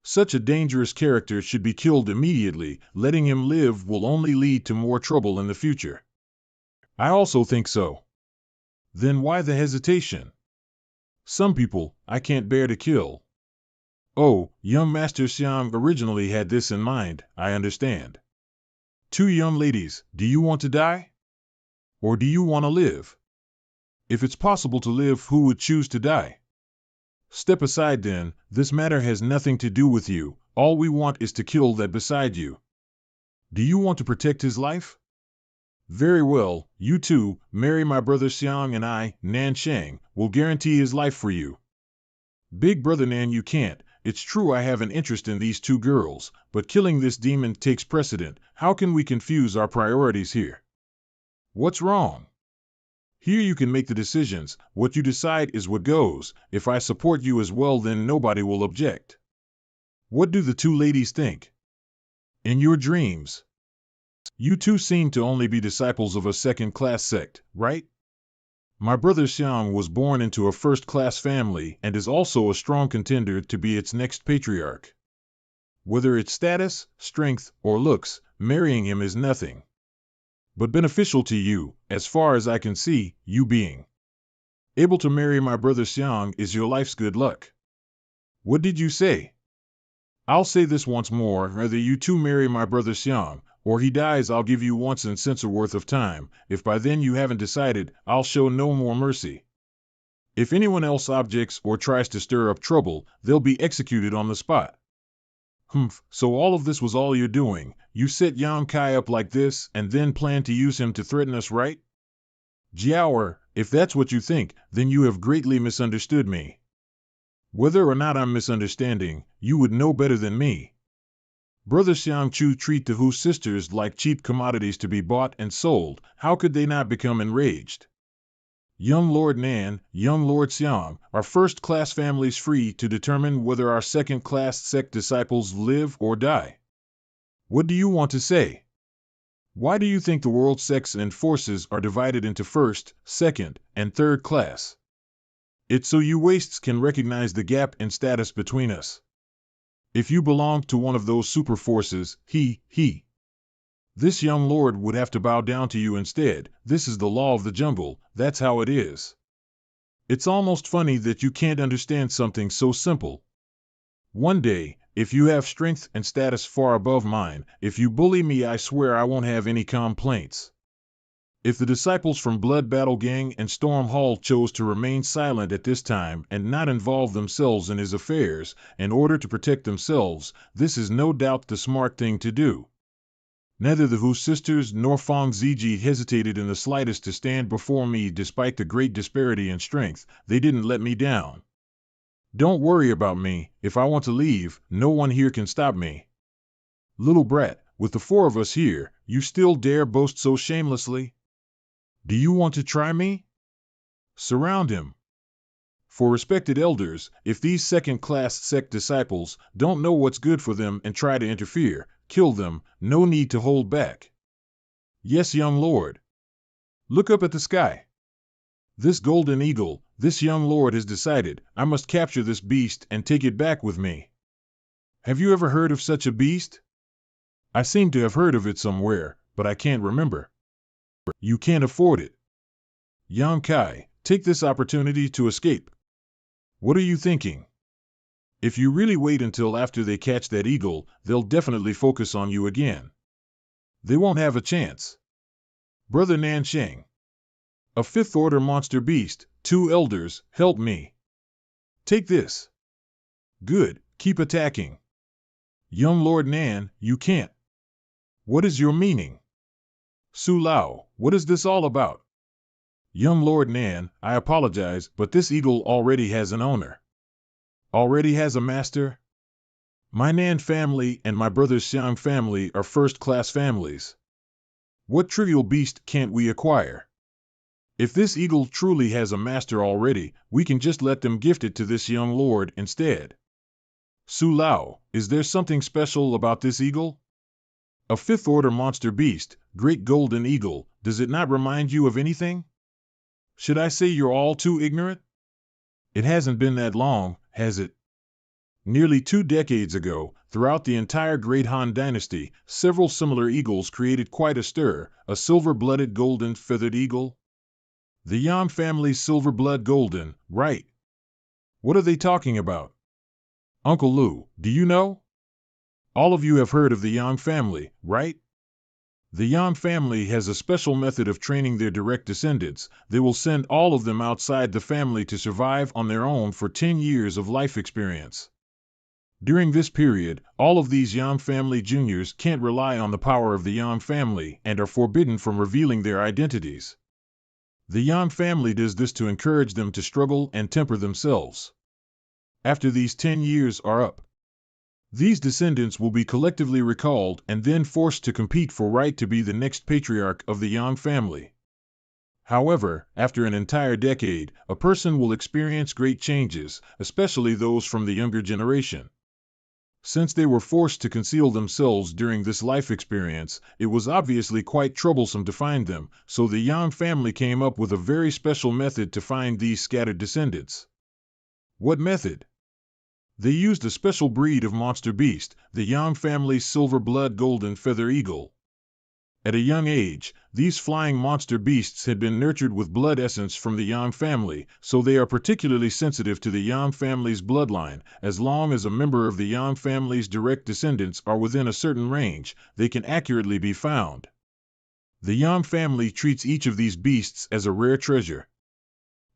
Such a dangerous character should be killed immediately. Letting him live will only lead to more trouble in the future. I also think so. Then why the hesitation? Some people, I can't bear to kill. Oh, young Master Xiang originally had this in mind, I understand. 2 young ladies, do you want to die? Or do you want to live? If it's possible to live, who would choose to die? Step aside then, this matter has nothing to do with you, all we want is to kill that beside you. Do you want to protect his life? Very well, you two, marry my brother Xiang and I, Nan Shang, will guarantee his life for you. Big brother Nan, you can't. It's true I have an interest in these 2 girls, but killing this demon takes precedent. How can we confuse our priorities here? What's wrong? Here you can make the decisions. What you decide is what goes. If I support you as well, then nobody will object. What do the 2 ladies think? In your dreams. You 2 seem to only be disciples of a second-class sect, right? My brother Xiang was born into a first-class family and is also a strong contender to be its next patriarch. Whether it's status, strength, or looks, marrying him is nothing but beneficial to you. As far as I can see, you being able to marry my brother Xiang is your life's good luck. What did you say? I'll say this once more, whether you 2 marry my brother Xiang, or he dies, I'll give you once and censor worth of time. If by then you haven't decided, I'll show no more mercy. If anyone else objects or tries to stir up trouble, they'll be executed on the spot. Humph, so all of this was all you're doing. You set Yang Kai up like this and then plan to use him to threaten us, right? Jiaoer, if that's what you think, then you have greatly misunderstood me. Whether or not I'm misunderstanding, you would know better than me. Brother Xiang Chu treat the Hu sisters like cheap commodities to be bought and sold. How could they not become enraged? Young Lord Nan, young Lord Xiang, are first-class families free to determine whether our second-class sect disciples live or die. What do you want to say? Why do you think the world's sects and forces are divided into first, second, and third class? It's so you wastes can recognize the gap in status between us. If you belonged to one of those super forces, this young lord would have to bow down to you instead. This is the law of the jungle, that's how it is. It's almost funny that you can't understand something so simple. One day, if you have strength and status far above mine, if you bully me, I swear I won't have any complaints. If the disciples from Blood Battle Gang and Storm Hall chose to remain silent at this time and not involve themselves in his affairs, in order to protect themselves, this is no doubt the smart thing to do. Neither the Hu sisters nor Fang Ziji hesitated in the slightest to stand before me despite the great disparity in strength. They didn't let me down. Don't worry about me. If I want to leave, no one here can stop me. Little brat, with the 4 of us here, you still dare boast so shamelessly? Do you want to try me? Surround him. For respected elders, if these second-class sect disciples don't know what's good for them and try to interfere, kill them, no need to hold back. Yes, young lord. Look up at the sky. This golden eagle, this young lord has decided, I must capture this beast and take it back with me. Have you ever heard of such a beast? I seem to have heard of it somewhere, but I can't remember. You can't afford it. Yang Kai, take this opportunity to escape. What are you thinking? If you really wait until after they catch that eagle, they'll definitely focus on you again. They won't have a chance. Brother Nan Shang. A 5th-order monster beast, 2 elders, help me. Take this. Good, keep attacking. Young Lord Nan, you can't. What is your meaning? Su Lao, what is this all about? Young Lord Nan, I apologize, but this eagle already has an owner. Already has a master? My Nan family and my brother's Xiang family are first-class families. What trivial beast can't we acquire? If this eagle truly has a master already, we can just let them gift it to this young lord instead. Su Lao, is there something special about this eagle? A fifth-order monster beast, great golden eagle, does it not remind you of anything? Should I say you're all too ignorant? It hasn't been that long, has it? Nearly 2 decades ago, throughout the entire Great Han Dynasty, several similar eagles created quite a stir, a silver-blooded golden feathered eagle. The Yang family's silver-blood golden, right? What are they talking about? Uncle Lou, do you know? All of you have heard of the Yang family, right? The Yang family has a special method of training their direct descendants. They will send all of them outside the family to survive on their own for 10 years of life experience. During this period, all of these Yang family juniors can't rely on the power of the Yang family and are forbidden from revealing their identities. The Yang family does this to encourage them to struggle and temper themselves. After these 10 years are up, these descendants will be collectively recalled and then forced to compete for right to be the next patriarch of the Yang family. However, after an entire decade, a person will experience great changes, especially those from the younger generation. Since they were forced to conceal themselves during this life experience, it was obviously quite troublesome to find them, so the Yang family came up with a very special method to find these scattered descendants. What method? They used a special breed of monster beast, the Yang family's silver-blood golden feather eagle. At a young age, these flying monster beasts had been nurtured with blood essence from the Yang family, so they are particularly sensitive to the Yang family's bloodline. As long as a member of the Yang family's direct descendants are within a certain range, they can accurately be found. The Yang family treats each of these beasts as a rare treasure.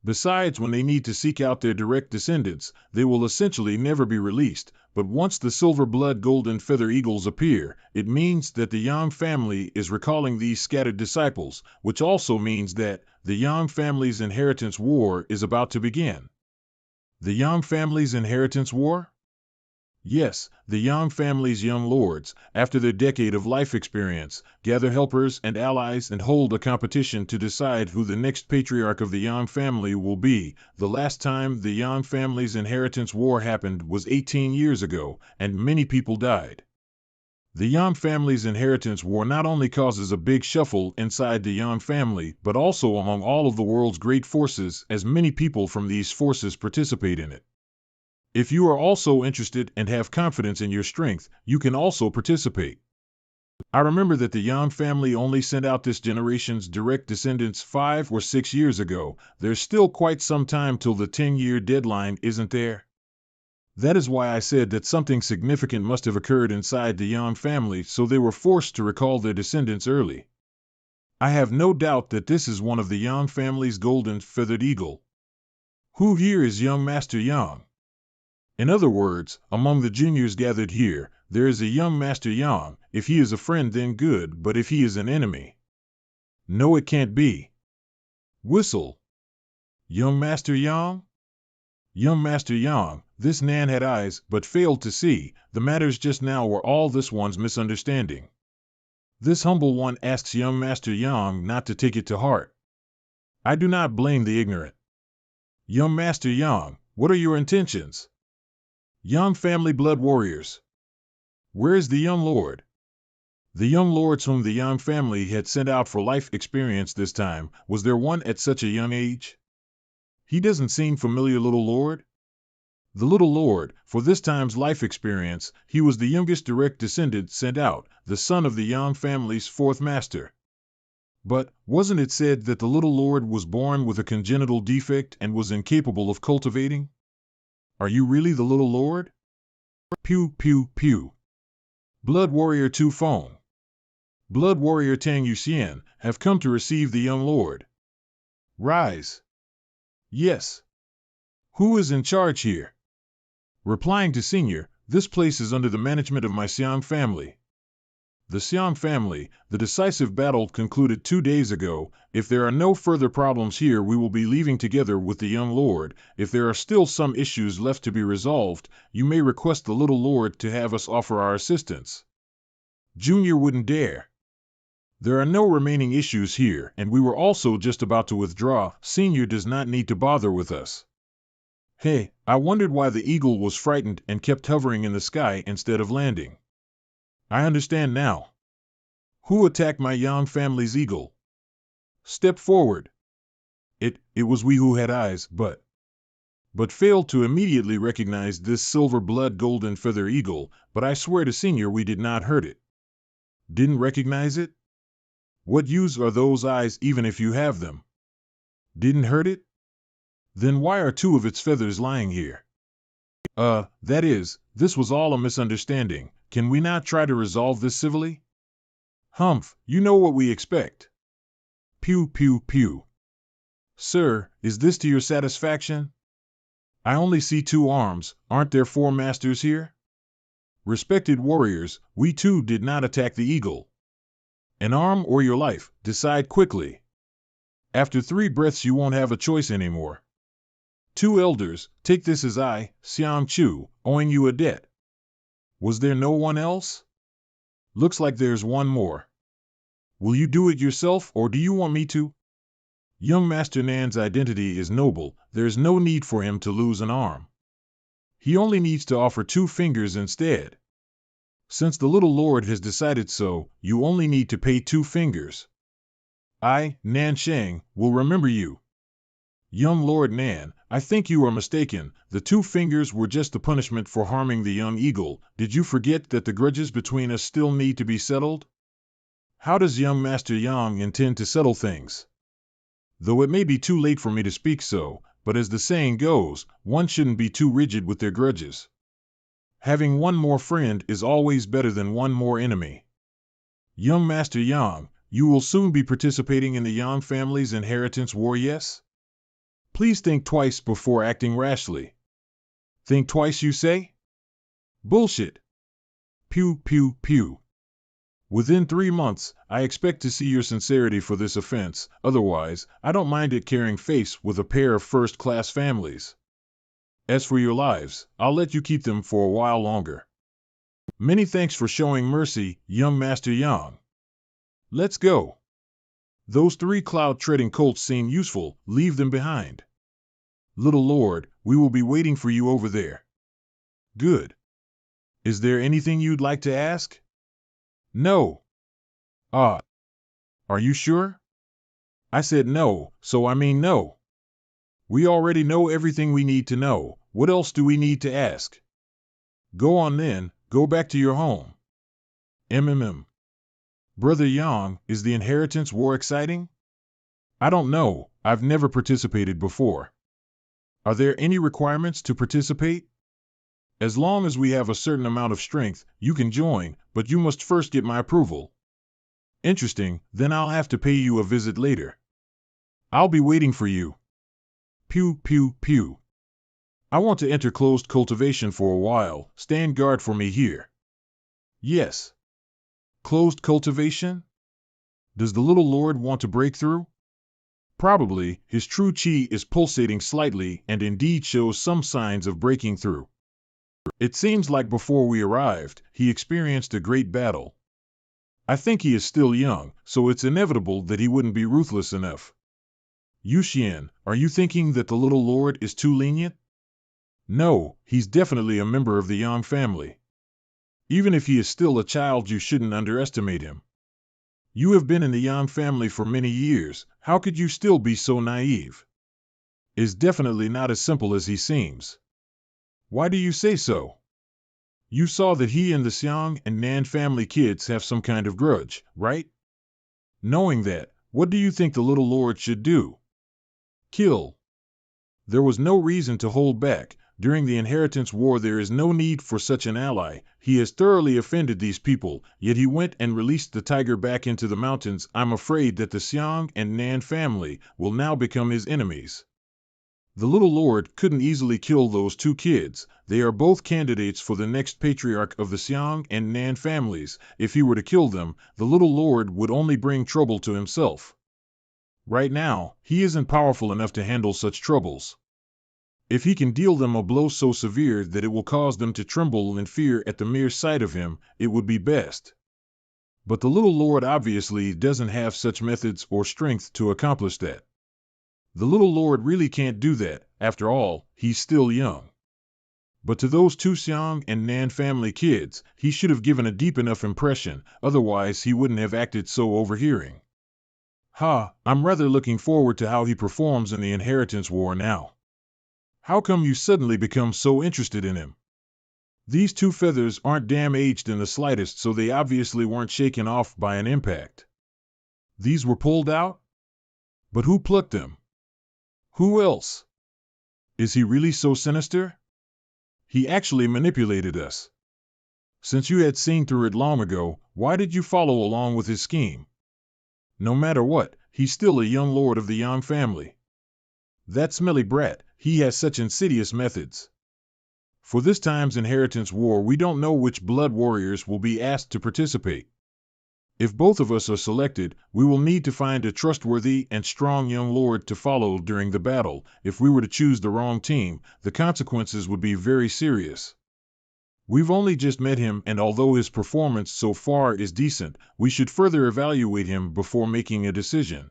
Besides, when they need to seek out their direct descendants, they will essentially never be released, but once the silver-blood golden feather eagles appear, it means that the Yang family is recalling these scattered disciples, which also means that the Yang family's inheritance war is about to begin. The Yang family's inheritance war? Yes, the Yang family's young lords, after their decade of life experience, gather helpers and allies and hold a competition to decide who the next patriarch of the Yang family will be. The last time the Yang family's inheritance war happened was 18 years ago, and many people died. The Yang family's inheritance war not only causes a big shuffle inside the Yang family, but also among all of the world's great forces, as many people from these forces participate in it. If you are also interested and have confidence in your strength, you can also participate. I remember that the Yang family only sent out this generation's direct descendants 5 or 6 years ago. There's still quite some time till the 10-year deadline, isn't there? That is why I said that something significant must have occurred inside the Yang family, so they were forced to recall their descendants early. I have no doubt that this is one of the Yang family's golden feathered eagle. Who here is young Master Yang? In other words, among the juniors gathered here, there is a young Master Yang. If he is a friend, then good, but if he is an enemy, no, it can't be. Whistle. Young Master Yang? Young Master Yang, this Nan had eyes, but failed to see. The matters just now were all this one's misunderstanding. This humble one asks young Master Yang not to take it to heart. I do not blame the ignorant. Young Master Yang, what are your intentions? Yang family blood warriors. Where is the young lord? The young lords whom the Yang family had sent out for life experience this time, was there one at such a young age? He doesn't seem familiar, little lord. The little lord, for this time's life experience, he was the youngest direct descendant sent out, the son of the Yang family's 4th master. But, wasn't it said that the little lord was born with a congenital defect and was incapable of cultivating? Are you really the little lord? Pew, pew, pew. Blood Warrior Tu Feng. Blood Warrior Tang Yuxian have come to receive the young lord. Rise. Yes. Who is in charge here? Replying to Senior, this place is under the management of my Xiang family. The Xiang family, the decisive battle concluded 2 days ago. If there are no further problems here, we will be leaving together with the young lord. If there are still some issues left to be resolved, you may request the little lord to have us offer our assistance. Junior wouldn't dare. There are no remaining issues here, and we were also just about to withdraw. Senior does not need to bother with us. Hey, I wondered why the eagle was frightened and kept hovering in the sky instead of landing. I understand now. Who attacked my Yang family's eagle? Step forward. It was we who had eyes, but failed to immediately recognize this silver blood golden feather eagle, but I swear to Senior we did not hurt it. Didn't recognize it? What use are those eyes even if you have them? Didn't hurt it? Then why are 2 of its feathers lying here? That is, this was all a misunderstanding. Can we not try to resolve this civilly? Humph, you know what we expect. Pew pew pew. Sir, is this to your satisfaction? I only see 2 arms, aren't there 4 masters here? Respected warriors, we too did not attack the eagle. An arm or your life, decide quickly. After 3 breaths you won't have a choice anymore. 2 elders, take this as I, Xiang Chu, owing you a debt. Was there no one else? Looks like there's one more. Will you do it yourself or do you want me to? Young Master Nan's identity is noble, there's no need for him to lose an arm. He only needs to offer 2 fingers instead. Since the little lord has decided so, you only need to pay 2 fingers. I, Nan Sheng, will remember you. Young Lord Nan, I think you are mistaken. The 2 fingers were just the punishment for harming the young eagle. Did you forget that the grudges between us still need to be settled? How does young Master Yang intend to settle things? Though it may be too late for me to speak so, but as the saying goes, one shouldn't be too rigid with their grudges. Having one more friend is always better than one more enemy. Young Master Yang, you will soon be participating in the Yang family's inheritance war, yes? Please think twice before acting rashly. Think twice, you say? Bullshit. Pew pew pew. Within 3 months, I expect to see your sincerity for this offense. Otherwise, I don't mind it carrying face with a pair of first-class families. As for your lives, I'll let you keep them for a while longer. Many thanks for showing mercy, young Master Yang. Let's go. Those 3 cloud-treading colts seem useful, leave them behind. Little Lord, we will be waiting for you over there. Good. Is there anything you'd like to ask? No. Are you sure? I said no, so I mean no. We already know everything we need to know. What else do we need to ask? Go on then, go back to your home. Brother Yang, is the inheritance war exciting? I don't know, I've never participated before. Are there any requirements to participate? As long as we have a certain amount of strength, you can join, but you must first get my approval. Interesting, then I'll have to pay you a visit later. I'll be waiting for you. Pew pew pew. I want to enter closed cultivation for a while, stand guard for me here. Yes. Closed cultivation? Does the little lord want to break through? Probably, his true chi is pulsating slightly and indeed shows some signs of breaking through. It seems like before we arrived, he experienced a great battle. I think he is still young, so it's inevitable that he wouldn't be ruthless enough. Yuxian, are you thinking that the little lord is too lenient? No, he's definitely a member of the Yang family. Even if he is still a child, you shouldn't underestimate him. You have been in the Yang family for many years, how could you still be so naive? It's definitely not as simple as he seems. Why do you say so? You saw that he and the Xiang and Nan family kids have some kind of grudge, right? Knowing that, what do you think the little lord should do? Kill. There was no reason to hold back. During the inheritance war there is no need for such an ally. He has thoroughly offended these people, yet he went and released the tiger back into the mountains. I'm afraid that the Xiang and Nan family will now become his enemies. The little lord couldn't easily kill those two kids. They are both candidates for the next patriarch of the Xiang and Nan families. If he were to kill them, the little lord would only bring trouble to himself. Right now, he isn't powerful enough to handle such troubles. If he can deal them a blow so severe that it will cause them to tremble in fear at the mere sight of him, it would be best. But the little lord obviously doesn't have such methods or strength to accomplish that. The little lord really can't do that. After all, he's still young. But to those two Xiang and Nan family kids, he should have given a deep enough impression, otherwise he wouldn't have acted so overhearing. I'm rather looking forward to how he performs in the inheritance war now. How come you suddenly become so interested in him? These two feathers aren't damaged in the slightest, so they obviously weren't shaken off by an impact. These were pulled out? But who plucked them? Who else? Is he really so sinister? He actually manipulated us. Since you had seen through it long ago, why did you follow along with his scheme? No matter what, he's still a young lord of the Yang family. That smelly brat, he has such insidious methods. For this time's inheritance war, we don't know which blood warriors will be asked to participate. If both of us are selected, we will need to find a trustworthy and strong young lord to follow during the battle. If we were to choose the wrong team, the consequences would be very serious. We've only just met him, and although his performance so far is decent, we should further evaluate him before making a decision.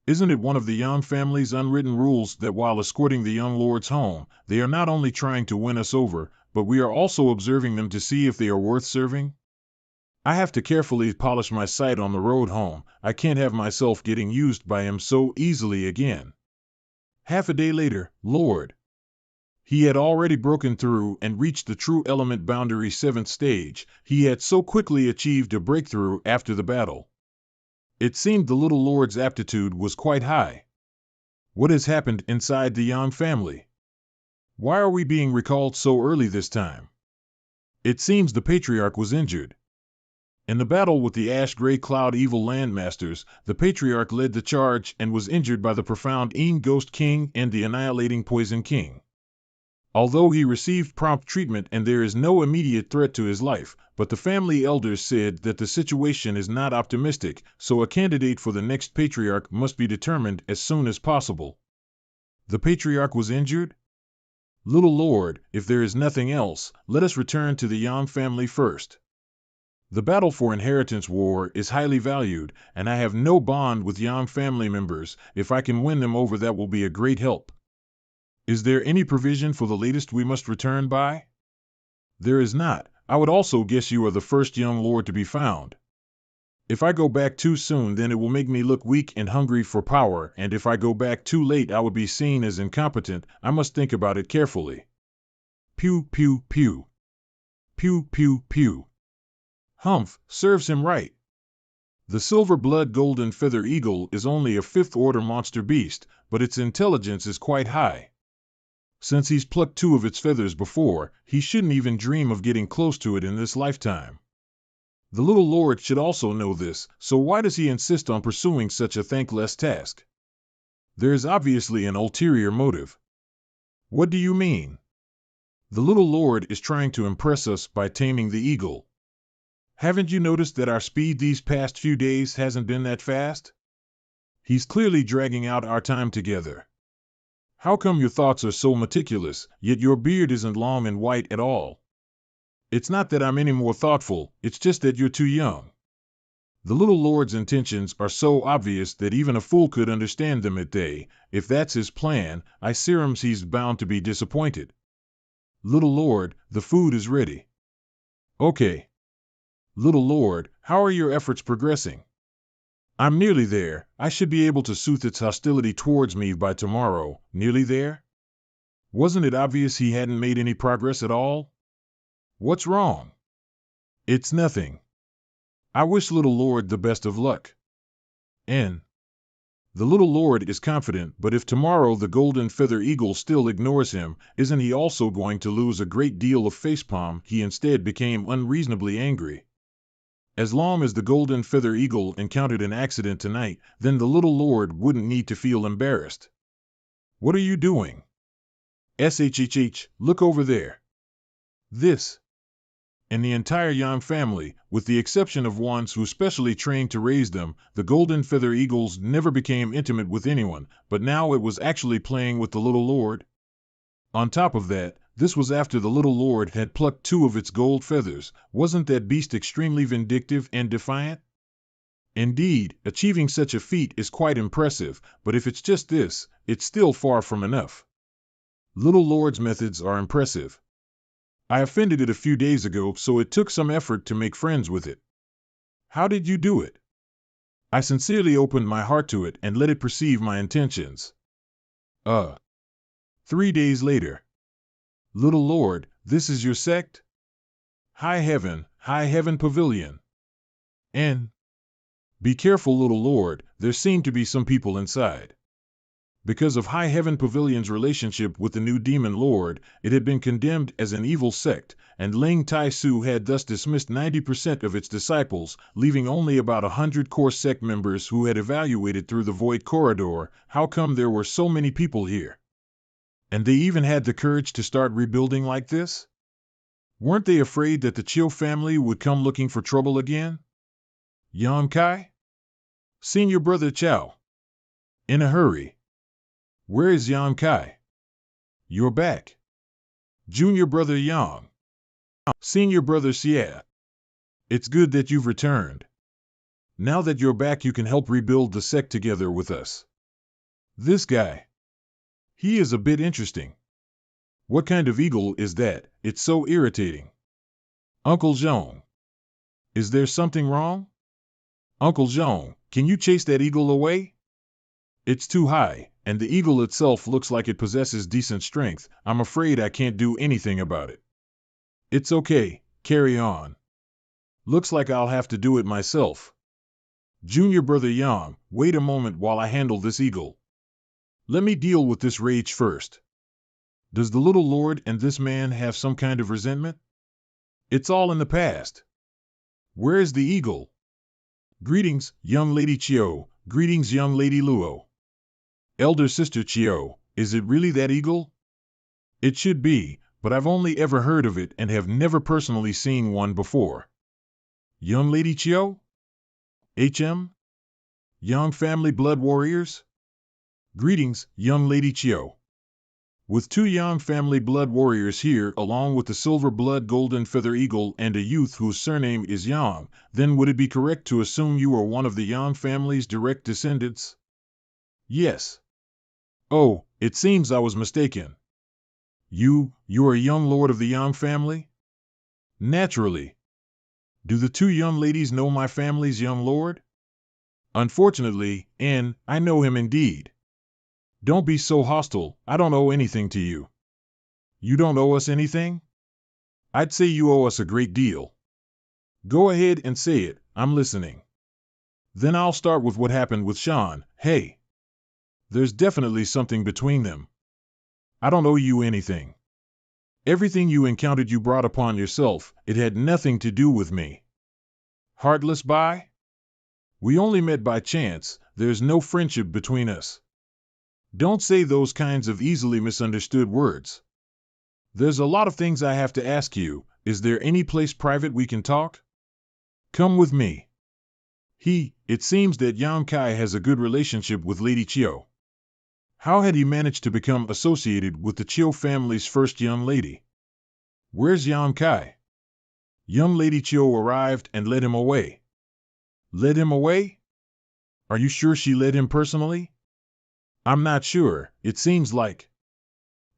Isn't it one of the Yang family's unwritten rules that while escorting the young lords home, they are not only trying to win us over, but we are also observing them to see if they are worth serving? I have to carefully polish my sight on the road home. I can't have myself getting used by him so easily again. Half a day later, Lord. He had already broken through and reached the true element boundary 7th stage. He had so quickly achieved a breakthrough after the battle. It seemed the little lord's aptitude was quite high. What has happened inside the Yang family? Why are we being recalled so early this time? It seems the patriarch was injured. In the battle with the ash-gray cloud evil landmasters, the patriarch led the charge and was injured by the profound Een Ghost King and the annihilating Poison King. Although he received prompt treatment and there is no immediate threat to his life, but the family elders said that the situation is not optimistic, so a candidate for the next patriarch must be determined as soon as possible. The patriarch was injured? Little Lord, if there is nothing else, let us return to the Yang family first. The battle for inheritance war is highly valued, and I have no bond with Yang family members. If I can win them over, that will be a great help. Is there any provision for the latest we must return by? There is not. I would also guess you are the first young lord to be found. If I go back too soon, then it will make me look weak and hungry for power, and if I go back too late, I would be seen as incompetent. I must think about it carefully. Pew, pew, pew. Pew, pew, pew. Humph, serves him right. The silver blood golden feather eagle is only a 5th-order monster beast, but its intelligence is quite high. Since he's plucked 2 of its feathers before, he shouldn't even dream of getting close to it in this lifetime. The little lord should also know this, so why does he insist on pursuing such a thankless task? There is obviously an ulterior motive. What do you mean? The little lord is trying to impress us by taming the eagle. Haven't you noticed that our speed these past few days hasn't been that fast? He's clearly dragging out our time together. How come your thoughts are so meticulous, yet your beard isn't long and white at all? It's not that I'm any more thoughtful, it's just that you're too young. The little lord's intentions are so obvious that even a fool could understand them. If that's his plan, I serums he's bound to be disappointed. Little lord, the food is ready. Okay. Little lord, how are your efforts progressing? I'm nearly there. I should be able to soothe its hostility towards me by tomorrow. Nearly there? Wasn't it obvious he hadn't made any progress at all? What's wrong? It's nothing. I wish little lord the best of luck. N. The little lord is confident, but if tomorrow the golden feather eagle still ignores him, isn't he also going to lose a great deal of facepalm? He instead became unreasonably angry. As long as the golden feather eagle encountered an accident tonight, then the little lord wouldn't need to feel embarrassed. What are you doing? SHHH, look over there. This. And the entire Yang family, with the exception of ones who specially trained to raise them, the golden feather eagles never became intimate with anyone, but now it was actually playing with the little lord. On top of that, this was after the little lord had plucked 2 of its gold feathers. Wasn't that beast extremely vindictive and defiant? Indeed, achieving such a feat is quite impressive, but if it's just this, it's still far from enough. Little lord's methods are impressive. I offended it a few days ago, so it took some effort to make friends with it. How did you do it? I sincerely opened my heart to it and let it perceive my intentions. 3 days later. Little lord, this is your sect? High heaven pavilion. N. Be careful, little lord, there seem to be some people inside. Because of High Heaven Pavilion's relationship with the new demon lord, it had been condemned as an evil sect, and Ling Tai Su had thus dismissed 90% of its disciples, leaving only about 100 core sect members who had evaluated through the void corridor. How come there were so many people here? And they even had the courage to start rebuilding like this? Weren't they afraid that the Chiu family would come looking for trouble again? Yang Kai? Senior brother Chow. In a hurry. Where is Yang Kai? You're back. Junior brother Yang. Senior brother Xie. It's good that you've returned. Now that you're back, you can help rebuild the sect together with us. This guy. He is a bit interesting. What kind of eagle is that? It's so irritating. Uncle Zhong. Is there something wrong? Uncle Zhong, can you chase that eagle away? It's too high, and the eagle itself looks like it possesses decent strength. I'm afraid I can't do anything about it. It's okay, carry on. Looks like I'll have to do it myself. Junior brother Yang, wait a moment while I handle this eagle. Let me deal with this rage first. Does the little lord and this man have some kind of resentment? It's all in the past. Where is the eagle? Greetings, young lady Chiu. Greetings, young lady Luo. Elder sister Chiu, is it really that eagle? It should be, but I've only ever heard of it and have never personally seen one before. Young lady Chiu? HM? Young family blood warriors? Greetings, young lady Chiu. With 2 Yang family blood warriors here, along with the silver blood golden feather eagle and a youth whose surname is Yang, then would it be correct to assume you are one of the Yang family's direct descendants? Yes. Oh, it seems I was mistaken. You're a young lord of the Yang family? Naturally. Do the 2 young ladies know my family's young lord? Unfortunately, I know him indeed. Don't be so hostile, I don't owe anything to you. You don't owe us anything? I'd say you owe us a great deal. Go ahead and say it, I'm listening. Then I'll start with what happened with Sean. Hey. There's definitely something between them. I don't owe you anything. Everything you encountered you brought upon yourself, it had nothing to do with me. Heartless Bai? We only met by chance, there's no friendship between us. Don't say those kinds of easily misunderstood words. There's a lot of things I have to ask you. Is there any place private we can talk? Come with me. It seems that Yang Kai has a good relationship with Lady Chiu. How had he managed to become associated with the Chiu family's first young lady? Where's Yang Kai? Young Lady Chiu arrived and led him away. Led him away? Are you sure she led him personally? I'm not sure, it seems like.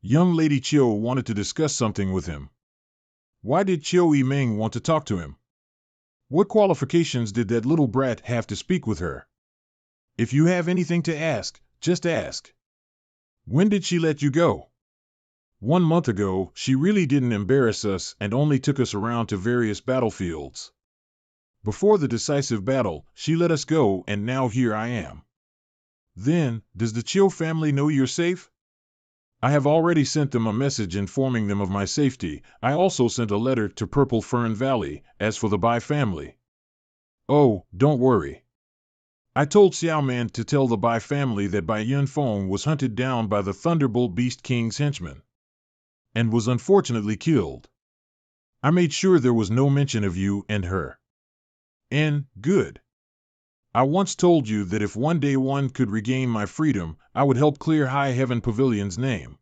Young Lady Chiu wanted to discuss something with him. Why did Chiu Yiming want to talk to him? What qualifications did that little brat have to speak with her? If you have anything to ask, just ask. When did she let you go? 1 month ago, she really didn't embarrass us and only took us around to various battlefields. Before the decisive battle, she let us go and now here I am. Then, does the Chiu family know you're safe? I have already sent them a message informing them of my safety. I also sent a letter to Purple Fern Valley. As for the Bai family. Oh, don't worry. I told Xiao Man to tell the Bai family that Bai Yun Feng was hunted down by the Thunderbolt Beast King's henchmen and was unfortunately killed. I made sure there was no mention of you and her. And, good. I once told you that if one day one could regain my freedom, I would help clear High Heaven Pavilion's name.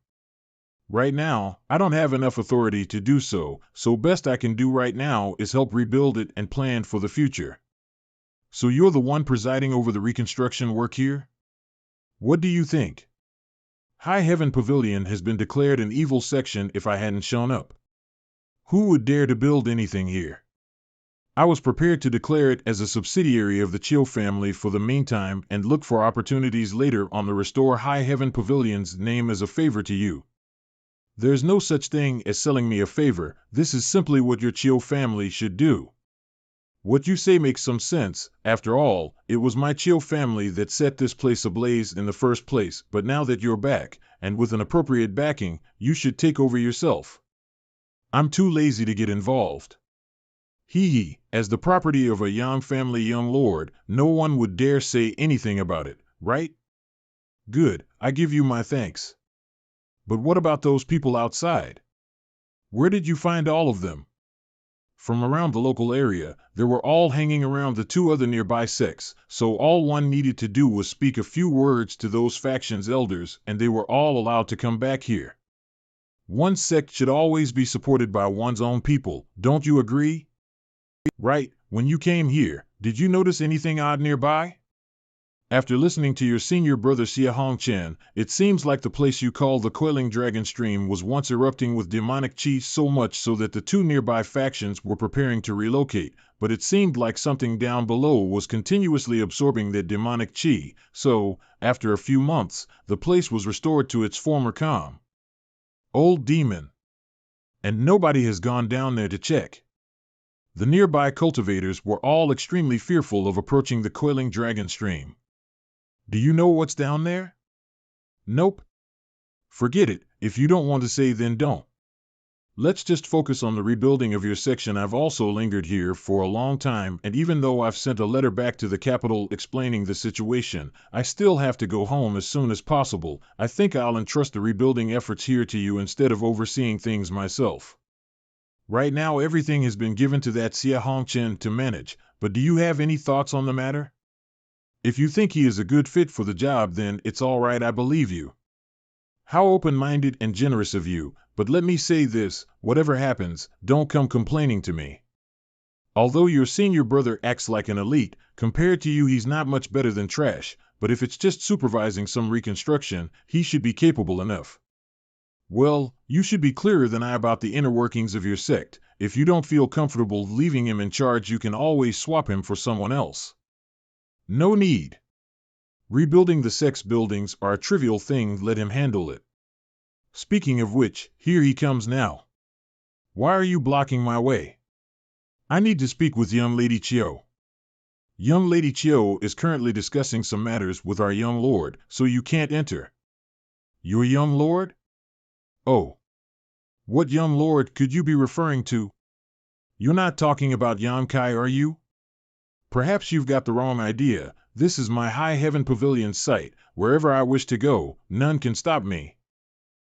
Right now, I don't have enough authority to do so, so best I can do right now is help rebuild it and plan for the future. So you're the one presiding over the reconstruction work here? What do you think? High Heaven Pavilion has been declared an evil section if I hadn't shown up. Who would dare to build anything here? I was prepared to declare it as a subsidiary of the Chiu family for the meantime and look for opportunities later on to restore High Heaven Pavilion's name as a favor to you. There's no such thing as selling me a favor, this is simply what your Chiu family should do. What you say makes some sense. After all, it was my Chiu family that set this place ablaze in the first place, but now that you're back, and with an appropriate backing, you should take over yourself. I'm too lazy to get involved. As the property of a Yang family young lord, no one would dare say anything about it, right? Good, I give you my thanks. But what about those people outside? Where did you find all of them? From around the local area, they were all hanging around the two other nearby sects, so all one needed to do was speak a few words to those factions' elders, and they were all allowed to come back here. One sect should always be supported by one's own people, don't you agree? Right, when you came here, did you notice anything odd nearby? After listening to your senior brother Xia Hongchen, it seems like the place you call the Coiling Dragon Stream was once erupting with demonic chi so much so that the two nearby factions were preparing to relocate, but it seemed like something down below was continuously absorbing that demonic chi, so, after a few months, the place was restored to its former calm. Old demon. And nobody has gone down there to check. The nearby cultivators were all extremely fearful of approaching the Coiling Dragon Stream. Do you know what's down there? Nope. Forget it, if you don't want to say then don't. Let's just focus on the rebuilding of your section. I've also lingered here for a long time, and even though I've sent a letter back to the capital explaining the situation, I still have to go home as soon as possible. I think I'll entrust the rebuilding efforts here to you instead of overseeing things myself. Right now everything has been given to that Xia Hongchen to manage, but do you have any thoughts on the matter? If you think he is a good fit for the job, then it's all right, I believe you. How open-minded and generous of you, but let me say this, whatever happens, don't come complaining to me. Although your senior brother acts like an elite, compared to you he's not much better than trash, but if it's just supervising some reconstruction, he should be capable enough. Well, you should be clearer than I about the inner workings of your sect. If you don't feel comfortable leaving him in charge, you can always swap him for someone else. No need. Rebuilding the sect's buildings are a trivial thing, let him handle it. Speaking of which, here he comes now. Why are you blocking my way? I need to speak with young Lady Chiu. Young Lady Chiu is currently discussing some matters with our young lord, so you can't enter. Your young lord? Oh. What young lord could you be referring to? You're not talking about Yan Kai, are you? Perhaps you've got the wrong idea. This is my High Heaven Pavilion site. Wherever I wish to go, none can stop me.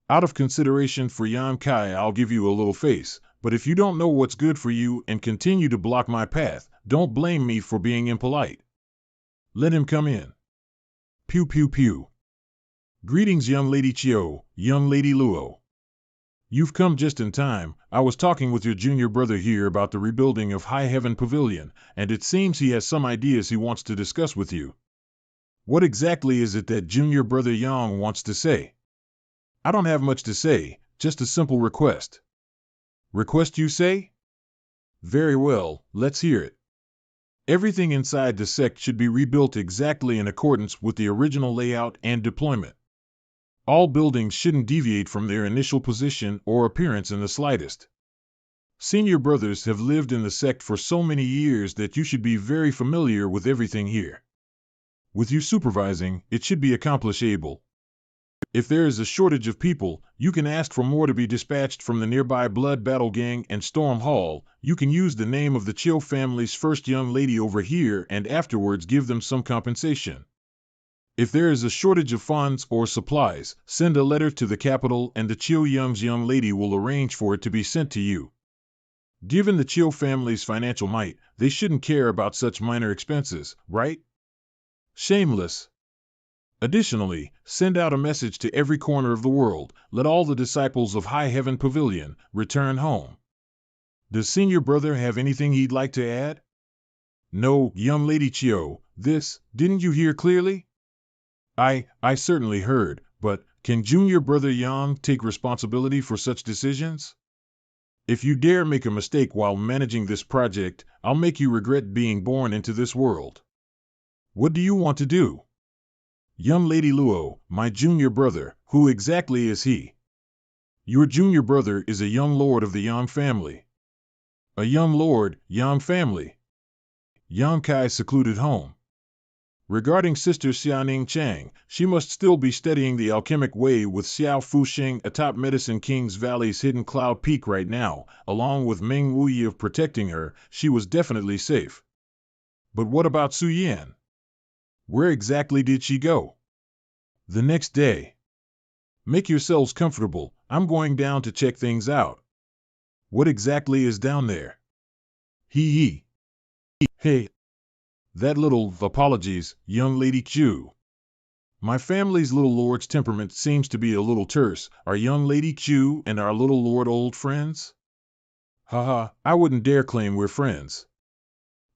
Out of consideration for Yan Kai, I'll give you a little face, but if you don't know what's good for you and continue to block my path, don't blame me for being impolite. Let him come in. Pew pew pew. Greetings, young Lady Chiu, young Lady Luo. You've come just in time. I was talking with your junior brother here about the rebuilding of High Heaven Pavilion, and it seems he has some ideas he wants to discuss with you. What exactly is it that junior brother Yang wants to say? I don't have much to say, just a simple request. Request, you say? Very well, let's hear it. Everything inside the sect should be rebuilt exactly in accordance with the original layout and deployment. All buildings shouldn't deviate from their initial position or appearance in the slightest. Senior brothers have lived in the sect for so many years that you should be very familiar with everything here. With you supervising, it should be accomplishable. If there is a shortage of people, you can ask for more to be dispatched from the nearby Blood Battle Gang and Storm Hall. You can use the name of the Chill family's first young lady over here and afterwards give them some compensation. If there is a shortage of funds or supplies, send a letter to the capital and the Chill Young's young lady will arrange for it to be sent to you. Given the Chill family's financial might, they shouldn't care about such minor expenses, right? Shameless. Additionally, send out a message to every corner of the world. Let all the disciples of High Heaven Pavilion return home. Does Senior Brother have anything he'd like to add? No, young Lady Chio, didn't you hear clearly? I certainly heard, but can Junior Brother Yang take responsibility for such decisions? If you dare make a mistake while managing this project, I'll make you regret being born into this world. What do you want to do? Young Lady Luo, my junior brother, who exactly is he? Your junior brother is a young lord of the Yang family. A young lord, Yang family. Yang Kai's secluded home. Regarding Sister Xiaoning Chang, she must still be studying the alchemic way with Xiao Fusheng atop Medicine King's Valley's hidden cloud peak right now. Along with Meng Wuyi of protecting her, she was definitely safe. But what about Su Yan? Where exactly did she go? The next day. Make yourselves comfortable, I'm going down to check things out. What exactly is down there? Hee. Hey. That little, apologies, young Lady Chu. My family's little lord's temperament seems to be a little terse. Are young Lady Chu and our little lord old friends? Haha, I wouldn't dare claim we're friends.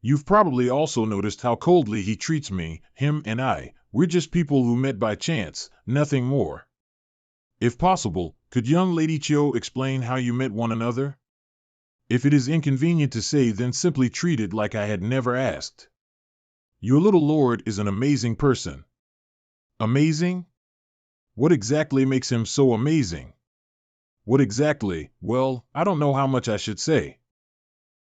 You've probably also noticed how coldly he treats me, him and I. We're just people who met by chance, nothing more. If possible, could young Lady Chiu explain how you met one another? If it is inconvenient to say, then simply treat it like I had never asked. Your little lord is an amazing person. Amazing? What exactly makes him so amazing? What exactly? Well, I don't know how much I should say.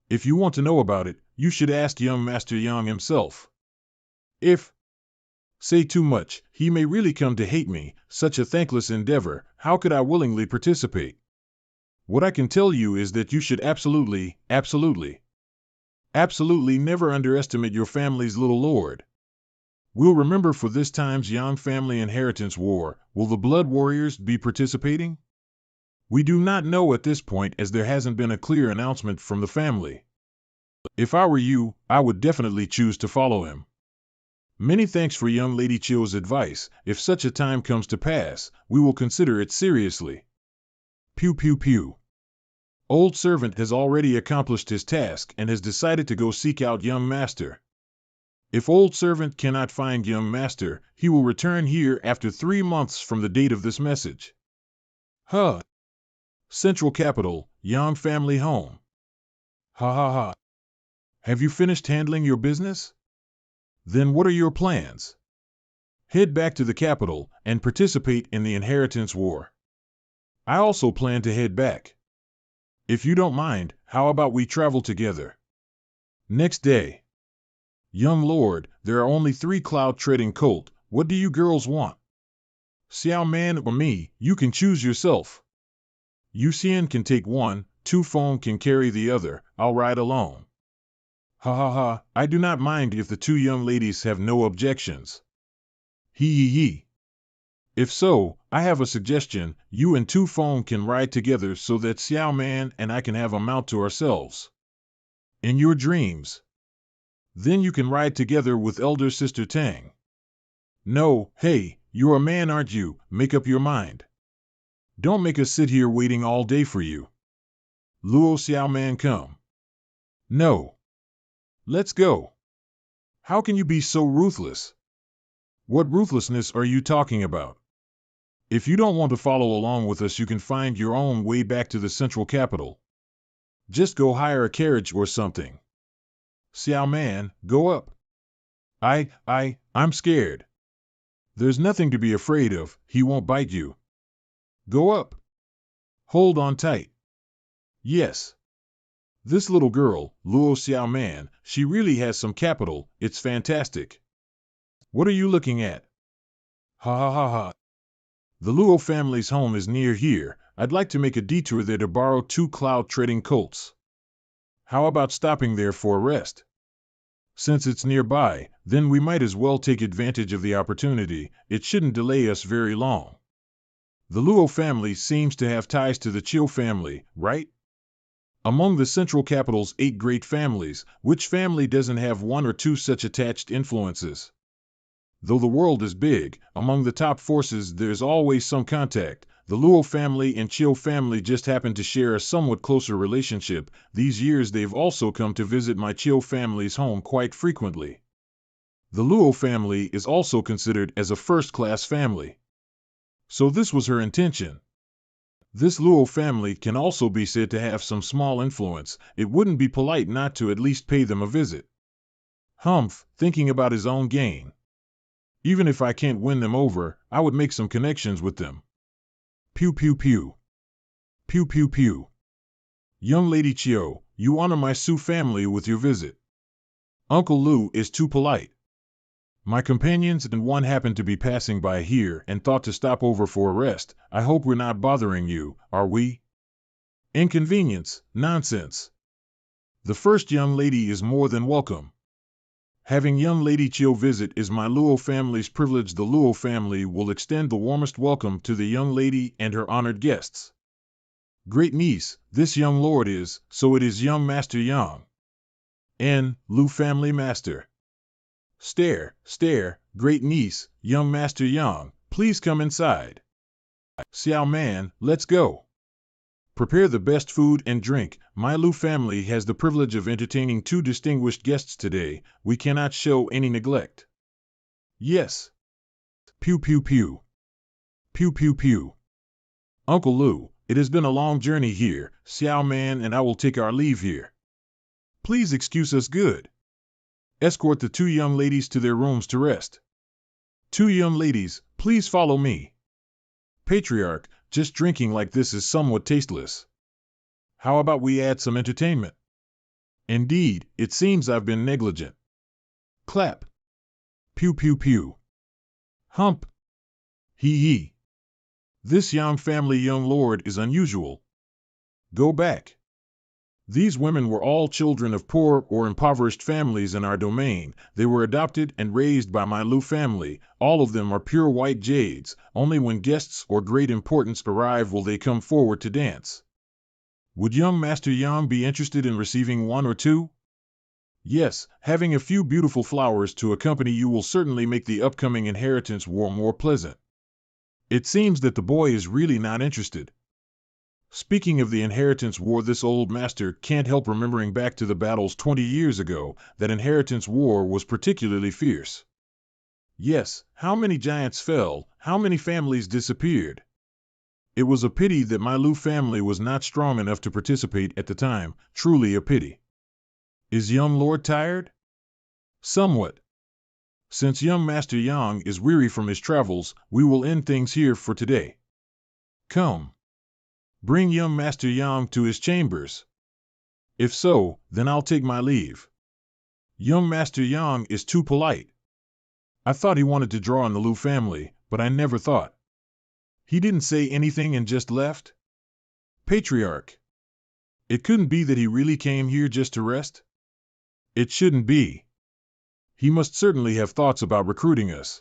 If you want to know about it, you should ask young Master Yang himself. If say too much, he may really come to hate me. Such a thankless endeavor, how could I willingly participate? What I can tell you is that you should absolutely never underestimate your family's little lord. We'll remember for this time's Yang family inheritance war. Will the Blood Warriors be participating? We do not know at this point, as there hasn't been a clear announcement from the family. If I were you, I would definitely choose to follow him. Many thanks for young Lady Chio's advice. If such a time comes to pass, we will consider it seriously. Pew pew pew. Old servant has already accomplished his task and has decided to go seek out young master. If old servant cannot find young master, he will return here after 3 months from the date of this message. Huh. Central capital, Yang family home. Ha ha ha. Have you finished handling your business? Then what are your plans? Head back to the capital and participate in the inheritance war. I also plan to head back. If you don't mind, how about we travel together? Next day. Young lord, there are only 3 cloud-treading colt. What do you girls want? Xiao Man or me, you can choose yourself. Yu Xian can take one, Tu Feng can carry the other. I'll ride alone. Ha ha ha, I do not mind if the 2 young ladies have no objections. Hee. If so, I have a suggestion. You and Tu Feng can ride together so that Xiao Man and I can have a mount to ourselves. In your dreams. Then you can ride together with elder sister Tang. No, hey, you're a man, aren't you? Make up your mind. Don't make us sit here waiting all day for you. Luo Xiao Man, come. No. Let's go. How can you be so ruthless? What ruthlessness are you talking about? If you don't want to follow along with us, you can find your own way back to the central capital. Just go hire a carriage or something. Xiao Man, go up. I'm scared. There's nothing to be afraid of, he won't bite you. Go up. Hold on tight. Yes. This little girl, Luo Xiao Man, she really has some capital, it's fantastic. What are you looking at? Ha ha ha ha. The Luo family's home is near here. I'd like to make a detour there to borrow 2 cloud-treading colts. How about stopping there for a rest? Since it's nearby, then we might as well take advantage of the opportunity. It shouldn't delay us very long. The Luo family seems to have ties to the Chiu family, right? Among the central capital's 8 great families, which family doesn't have 1 or 2 such attached influences? Though the world is big, among the top forces there's always some contact. The Luo family and Chiu family just happen to share a somewhat closer relationship. These years they've also come to visit my Chiu family's home quite frequently. The Luo family is also considered as a first-class family. So this was her intention. This Luo family can also be said to have some small influence. It wouldn't be polite not to at least pay them a visit. Humph, thinking about his own gain. Even if I can't win them over, I would make some connections with them. Pew pew pew. Pew pew pew. Young Lady Chiu, you honor my Su family with your visit. Uncle Lu is too polite. My companions and one happened to be passing by here and thought to stop over for a rest. I hope we're not bothering you, are we? Inconvenience, nonsense. The first young lady is more than welcome. Having young Lady Chiu visit is my Luo family's privilege. The Luo family will extend the warmest welcome to the young lady and her honored guests. Great niece, this young lord is, so it is young Master Yang. N. Lu family master. Stare, great niece, young Master Yang, please come inside. Xiao man, let's go. Prepare the best food and drink. My Lu family has the privilege of entertaining 2 distinguished guests today. We cannot show any neglect. Yes. Pew pew pew. Pew pew pew. Uncle Lu, it has been a long journey here. Xiao man and I will take our leave here. Please excuse us good. Escort the 2 young ladies to their rooms to rest. 2 young ladies, please follow me. Patriarch, just drinking like this is somewhat tasteless. How about we add some entertainment? Indeed, it seems I've been negligent. Clap. Pew pew pew. Hump. Hee hee. This Yang family young lord is unusual. Go back. These women were all children of poor or impoverished families in our domain. They were adopted and raised by my Lu family. All of them are pure white jades. Only when guests or great importance arrive will they come forward to dance. Would young Master Yang be interested in receiving 1 or 2? Yes, having a few beautiful flowers to accompany you will certainly make the upcoming inheritance war more pleasant. It seems that the boy is really not interested. Speaking of the inheritance war, this old master can't help remembering back to the battles 20 years ago. That inheritance war was particularly fierce. Yes, how many giants fell, how many families disappeared. It was a pity that my Lu family was not strong enough to participate at the time, truly a pity. Is young lord tired? Somewhat. Since young Master Yang is weary from his travels, we will end things here for today. Come. Bring young Master Yang to his chambers. If so, then I'll take my leave. Young Master Yang is too polite. I thought he wanted to draw on the Lu family, but I never thought. He didn't say anything and just left? Patriarch. It couldn't be that he really came here just to rest? It shouldn't be. He must certainly have thoughts about recruiting us.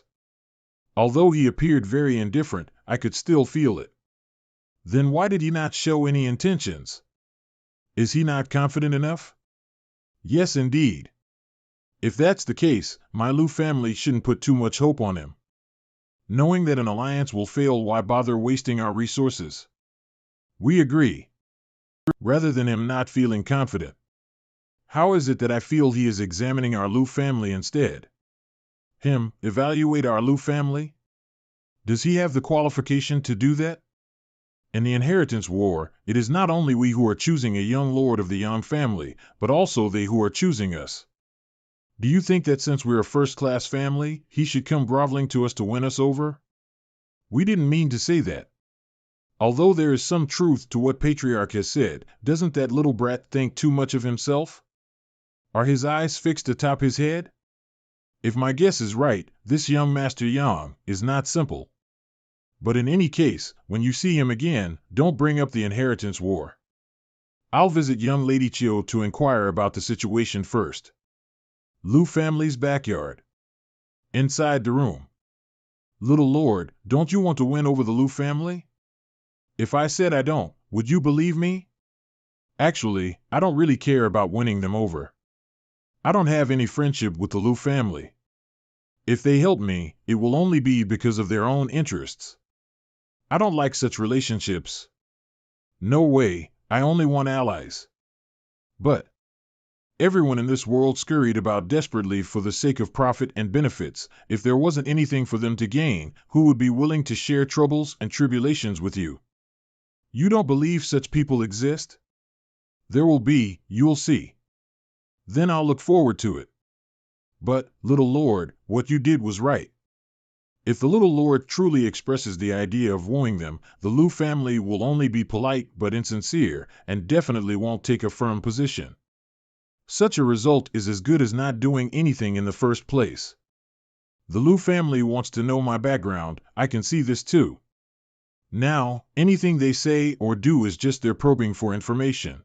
Although he appeared very indifferent, I could still feel it. Then why did he not show any intentions? Is he not confident enough? Yes, indeed. If that's the case, my Lu family shouldn't put too much hope on him. Knowing that an alliance will fail, why bother wasting our resources? We agree. Rather than him not feeling confident. How is it that I feel he is examining our Lu family instead? Him, evaluate our Lu family? Does he have the qualification to do that? In the inheritance war, it is not only we who are choosing a young lord of the Yang family, but also they who are choosing us. Do you think that since we're a first-class family, he should come groveling to us to win us over? We didn't mean to say that. Although there is some truth to what Patriarch has said, doesn't that little brat think too much of himself? Are his eyes fixed atop his head? If my guess is right, this young Master Yang is not simple. But in any case, when you see him again, don't bring up the inheritance war. I'll visit young Lady Chiu to inquire about the situation first. Lu family's backyard. Inside the room. Little Lord, don't you want to win over the Lu family? If I said I don't, would you believe me? Actually, I don't really care about winning them over. I don't have any friendship with the Lu family. If they help me, it will only be because of their own interests. I don't like such relationships. No way, I only want allies. But everyone in this world scurried about desperately for the sake of profit and benefits. If there wasn't anything for them to gain, who would be willing to share troubles and tribulations with you? You don't believe such people exist? There will be, you'll see. Then I'll look forward to it. But, little Lord, what you did was right. If the little Lord truly expresses the idea of wooing them, the Lu family will only be polite but insincere, and definitely won't take a firm position. Such a result is as good as not doing anything in the first place. The Lu family wants to know my background, I can see this too. Now, anything they say or do is just their probing for information.